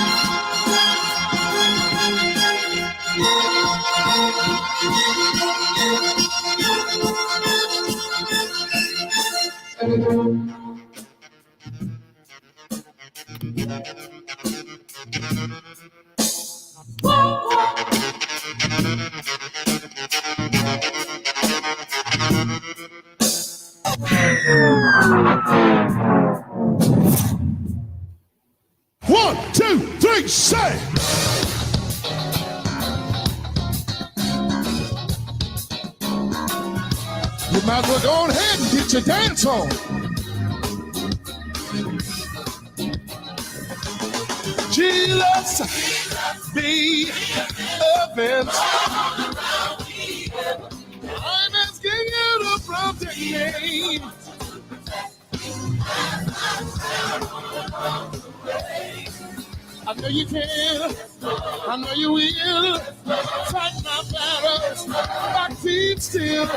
One, two, three, say. You might as well go ahead and get your dance on. Jesus, be open. I'm asking you to protect me. I know you can, I know you will. Fight my battles, I keep still.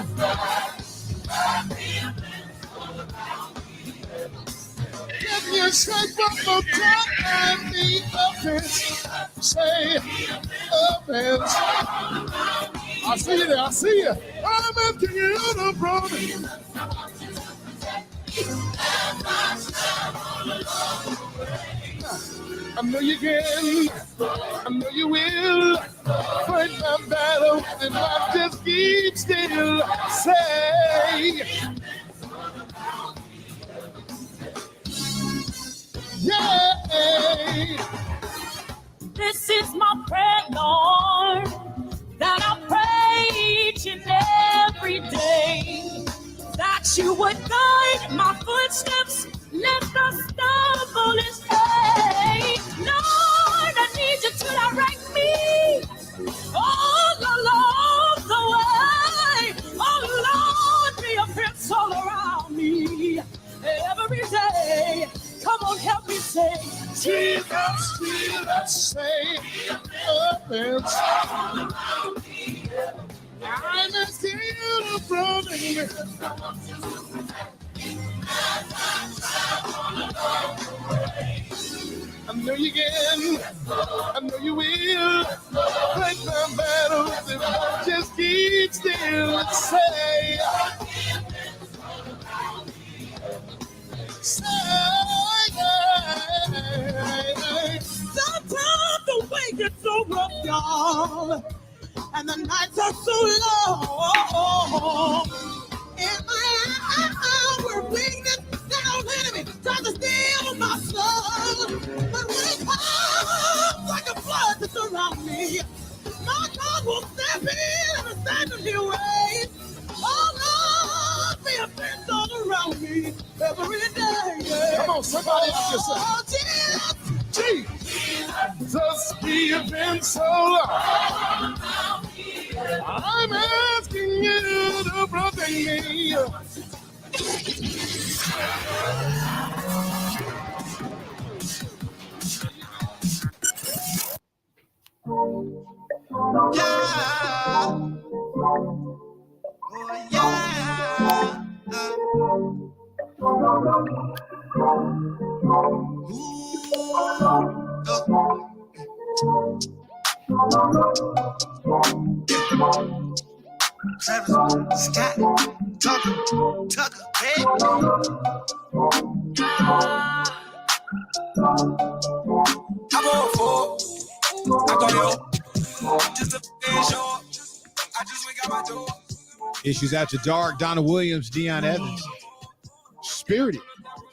Give me a strength one more time and be offense. Say offense. I see you there, I see you. I'm asking you to protect. I know you can, I know you will. Fight my battle and I just keep still. Say, yeah. This is my prayer, Lord, that I pray each and every day, that you would guide my footsteps, let the stumble and stay. Lord, I need you to direct me all along the way. Oh, Lord, be a fence all around me every day. Come on, help me say, Jesus, Jesus, say offense. I'm asking you to protect me. I know you can, I know you will. Fight my battles if I just keep still and say, Sometimes the way gets so rough, y'all, and the nights are so long. In my hour of weakness, that old enemy tries to steal my soul. But when it comes like a flood to surround me, my God will step in and stand in His ways. Oh Lord, be a fence all around me every day. Yeah. come on, somebody help yourself. Oh, Jesus. Jesus, be a fence all around. I'm asking you to protect me. Travis Scott, Tucker, hey. I'm on for I go yo. Just a short. I just went out my door. Issues After Dark, Donna Williams, Deion Evans. Spirited.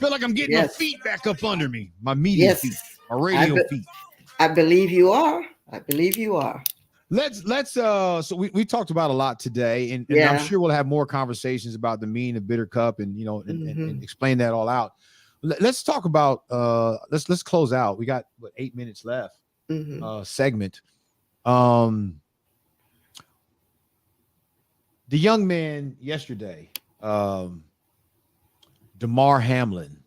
Feel like I'm getting my feet back up under me. My media feet, my radio feet. I believe you are. I believe you are. Let's so we talked about a lot today, and I'm sure we'll have more conversations about the mean of Bitter Cup and and explain that all out. Let's talk about let's close out. We got 8 minutes left segment. The young man yesterday, Damar Hamlin.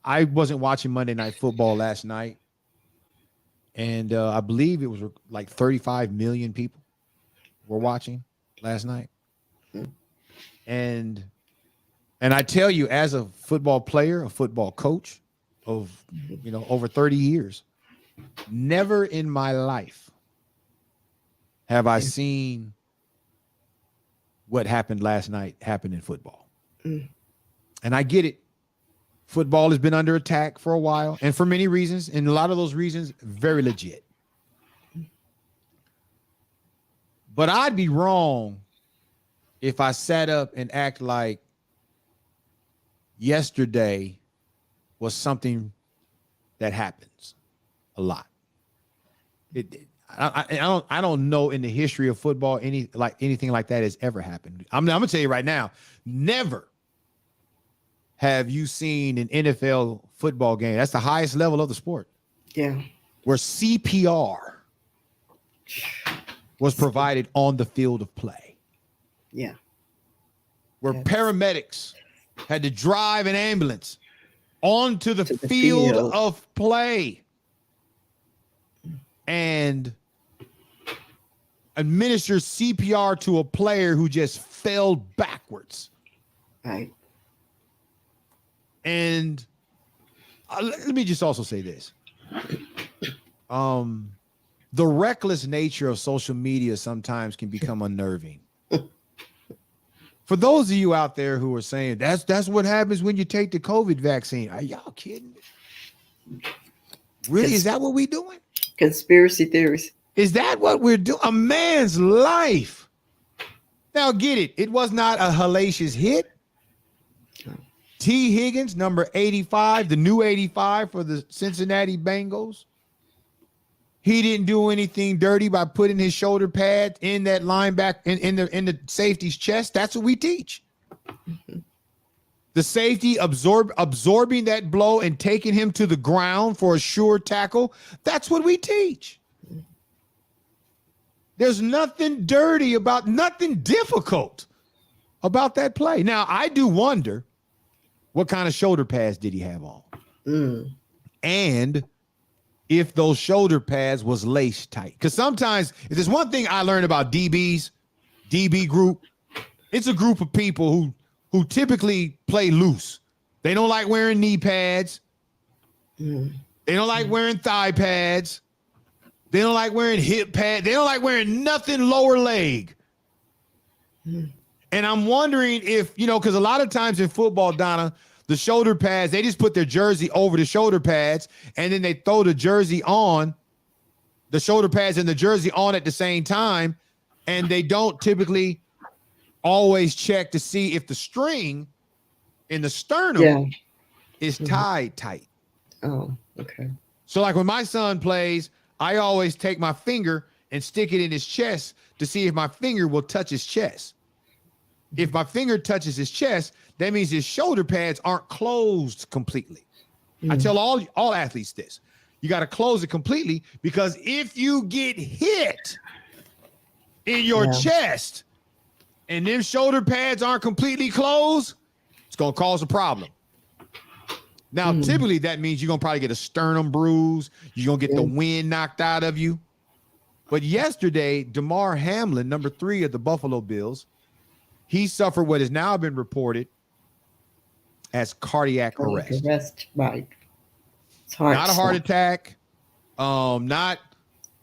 I wasn't watching Monday Night Football last night. And I believe it was like 35 million people were watching last night. And I tell you, as a football player, a football coach of, over 30 years, never in my life have I seen what happened last night happen in football. And I get it. Football has been under attack for a while, and for many reasons, and a lot of those reasons, very legit. But I'd be wrong if I sat up and act like yesterday was something that happens a lot. I don't know in the history of football anything like that has ever happened. I'm gonna tell you right now, never have you seen an NFL football game? That's the highest level of the sport. Yeah. Where CPR was provided on the field of play. Yeah. Where paramedics had to drive an ambulance onto the field of play and administer CPR to a player who just fell backwards. Right. And let me just also say this. The reckless nature of social media sometimes can become unnerving. For those of you out there who are saying that's what happens when you take the COVID vaccine. Are y'all kidding? Really? Is that what we're doing? Conspiracy theories. Is that what we're doing? A man's life. Now get it. It was not a hellacious hit. T. Higgins, number 85, the new 85 for the Cincinnati Bengals. He didn't do anything dirty by putting his shoulder pad in that linebacker in the safety's chest. That's what we teach. The safety absorbing that blow and taking him to the ground for a sure tackle. That's what we teach. There's nothing dirty about, nothing difficult about that play. Now, I do wonder, what kind of shoulder pads did he have on? And if those shoulder pads was lace tight. Because sometimes, if there's one thing I learned about DBs, DB group, it's a group of people who typically play loose. They don't like wearing knee pads. They don't like wearing thigh pads. They don't like wearing hip pads. They don't like wearing nothing lower leg. And I'm wondering if, because a lot of times in football, Donna, the shoulder pads, they just put their jersey over the shoulder pads, and then they throw the jersey on, the shoulder pads and the jersey on at the same time, and they don't typically always check to see if the string in the sternum is tied tight. Oh, okay. So like when my son plays, I always take my finger and stick it in his chest to see if my finger will touch his chest. If my finger touches his chest, that means his shoulder pads aren't closed completely. I tell all athletes this. You got to close it completely, because if you get hit in your chest and them shoulder pads aren't completely closed, it's going to cause a problem. Now, typically that means you're going to probably get a sternum bruise. You're going to get the wind knocked out of you. But yesterday, Damar Hamlin, number 3 of the Buffalo Bills, he suffered what has now been reported as cardiac arrest. Right. It's hard. Not a heart attack. Not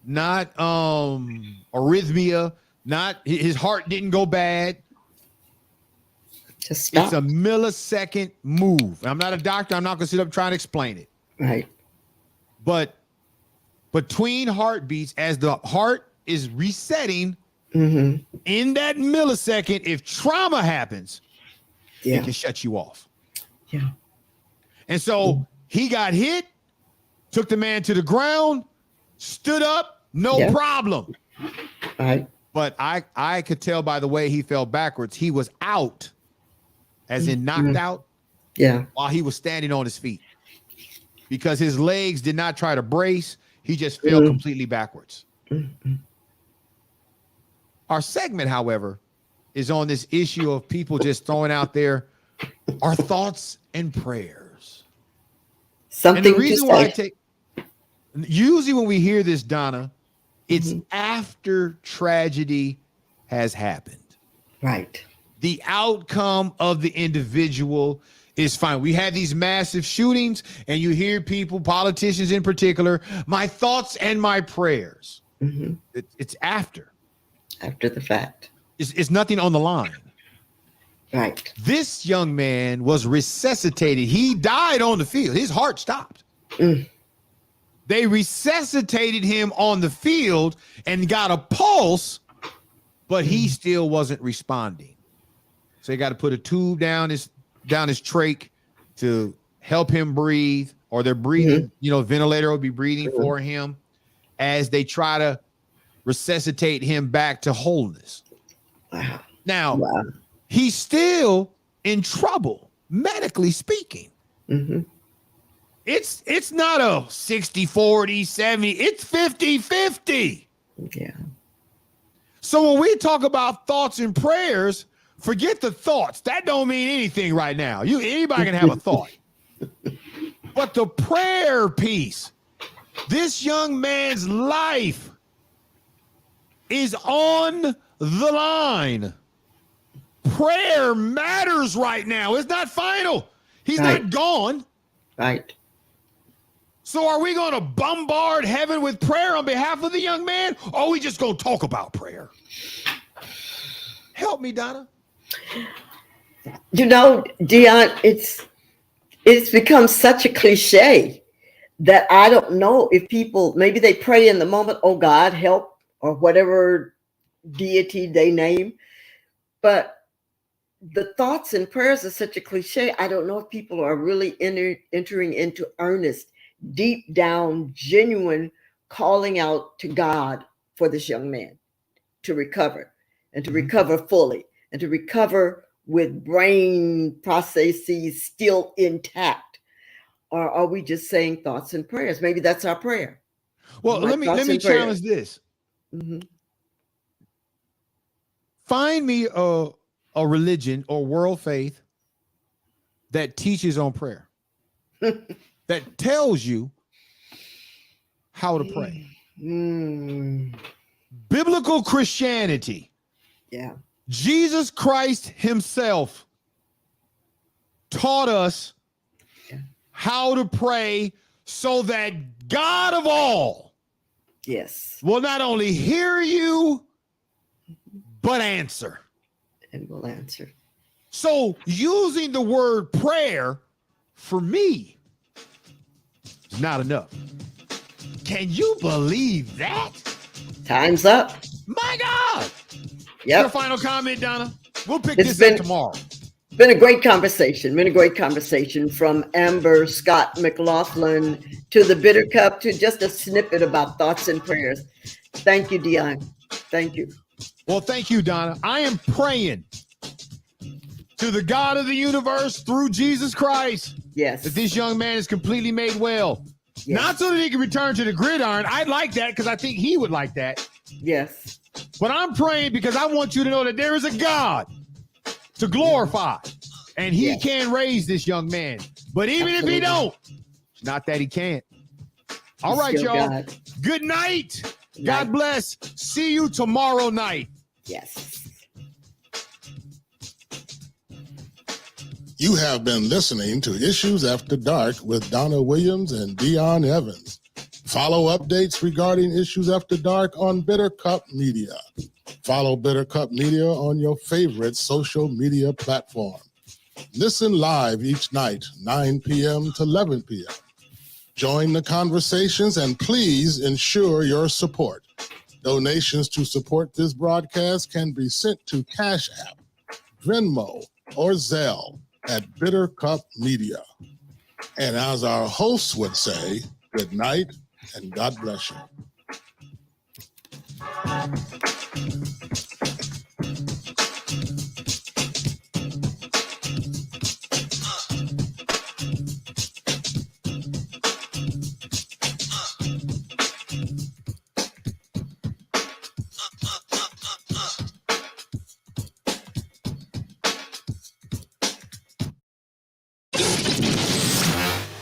arrhythmia. Not his heart didn't go bad. Just stop. It's a millisecond move. I'm not a doctor. I'm not going to sit up trying to explain it. Right. But between heartbeats, as the heart is resetting, in that millisecond, if trauma happens, it can shut you off. Yeah. And so he got hit, took the man to the ground, stood up, no problem. Right. But I could tell by the way he fell backwards, he was out, as in knocked out, while he was standing on his feet. Because his legs did not try to brace, he just fell completely backwards. Our segment, however, is on this issue of people just throwing out there our thoughts and prayers. Something and the reason why Usually when we hear this, Donna, it's after tragedy has happened. Right. The outcome of the individual is fine. We had these massive shootings, and you hear people, politicians in particular, my thoughts and my prayers. It's after the fact. It's nothing on the line. Right. This young man was resuscitated. He died on the field. His heart stopped. They resuscitated him on the field and got a pulse, but he still wasn't responding. So they got to put a tube down his trach to help him breathe, or they're breathing, ventilator will be breathing for him as they try to resuscitate him back to wholeness. Wow. Now, he's still in trouble, medically speaking. It's not a 60-40, 70, it's 50-50. Yeah. So when we talk about thoughts and prayers, forget the thoughts. That don't mean anything right now. Anybody can have a thought. But the prayer piece, this young man's life is on the line. Prayer matters right now. It's not final. He's not gone. Right. So are we going to bombard heaven with prayer on behalf of the young man? Or are we just going to talk about prayer? Help me, Donna. Dion, it's become such a cliche that I don't know if people, maybe they pray in the moment, oh God, help, or whatever deity they name. But the thoughts and prayers are such a cliche. I don't know if people are really entering into earnest, deep down, genuine calling out to God for this young man to recover, and to recover fully, and to recover with brain processes still intact. Or are we just saying thoughts and prayers? Maybe that's our prayer. Well, let me challenge this. Find me a religion or world faith that teaches on prayer, that tells you how to pray. Biblical Christianity. Yeah. Jesus Christ himself taught us how to pray so that God of all will not only hear you, but answer. And will answer. So using the word prayer for me is not enough. Can you believe that? Time's up. My God. Yep. Your final comment, Donna? We'll pick this up tomorrow. Been a great conversation from Amber Scott McLaughlin to the Bitter Cup to just a snippet about thoughts and prayers. Thank you, Dion. Thank you. Well, thank you, Donna. I am praying to the God of the universe through Jesus Christ. Yes. That this young man is completely made well. Yes. Not so that he can return to the gridiron. I'd like that because I think he would like that. Yes. But I'm praying because I want you to know that there is a God to glorify, and he can raise this young man. But even if he don't, it's not that he can't. All right, y'all. God. Good night. God bless. See you tomorrow night. Yes. You have been listening to Issues After Dark with Donna Williams and Dion Evans. Follow updates regarding Issues After Dark on Bitter Cup Media. Follow Bitter Cup Media on your favorite social media platform. Listen live each night, 9 p.m. to 11 p.m. Join the conversations and please ensure your support. Donations to support this broadcast can be sent to Cash App, Venmo, or Zelle at Bitter Cup Media. And as our hosts would say, good night and God bless you.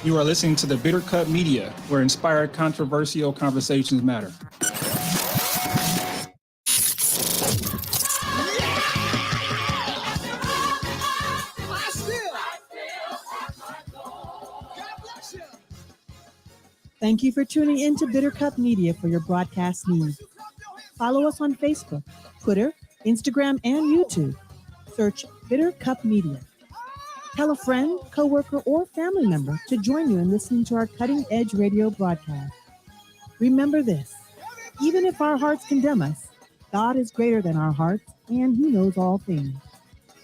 You are listening to the Bitter Cup Media, where inspired, controversial conversations matter. Thank you for tuning in to Bitter Cup Media for your broadcast needs. Follow us on Facebook, Twitter, Instagram, and YouTube. Search Bitter Cup Media. Tell a friend, coworker, or family member to join you in listening to our cutting-edge radio broadcast. Remember this, even if our hearts condemn us, God is greater than our hearts, and He knows all things.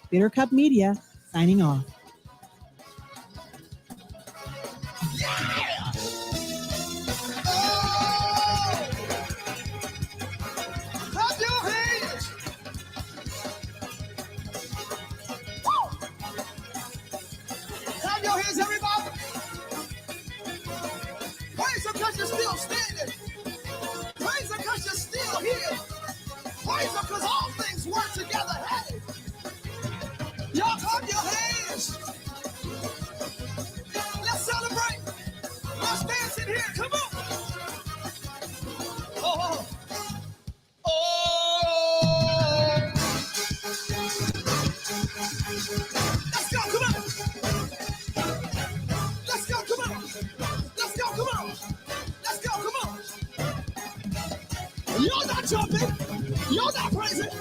Bitter Cup Media, signing off. Because all things work together. Hey, y'all clap your hands. Let's celebrate. Let's dance in here. Come on. Oh, oh. Let's go. Come on. Let's go. Come on. Let's go. Come on. Let's go. Come on. You're not jumping. You're not praising.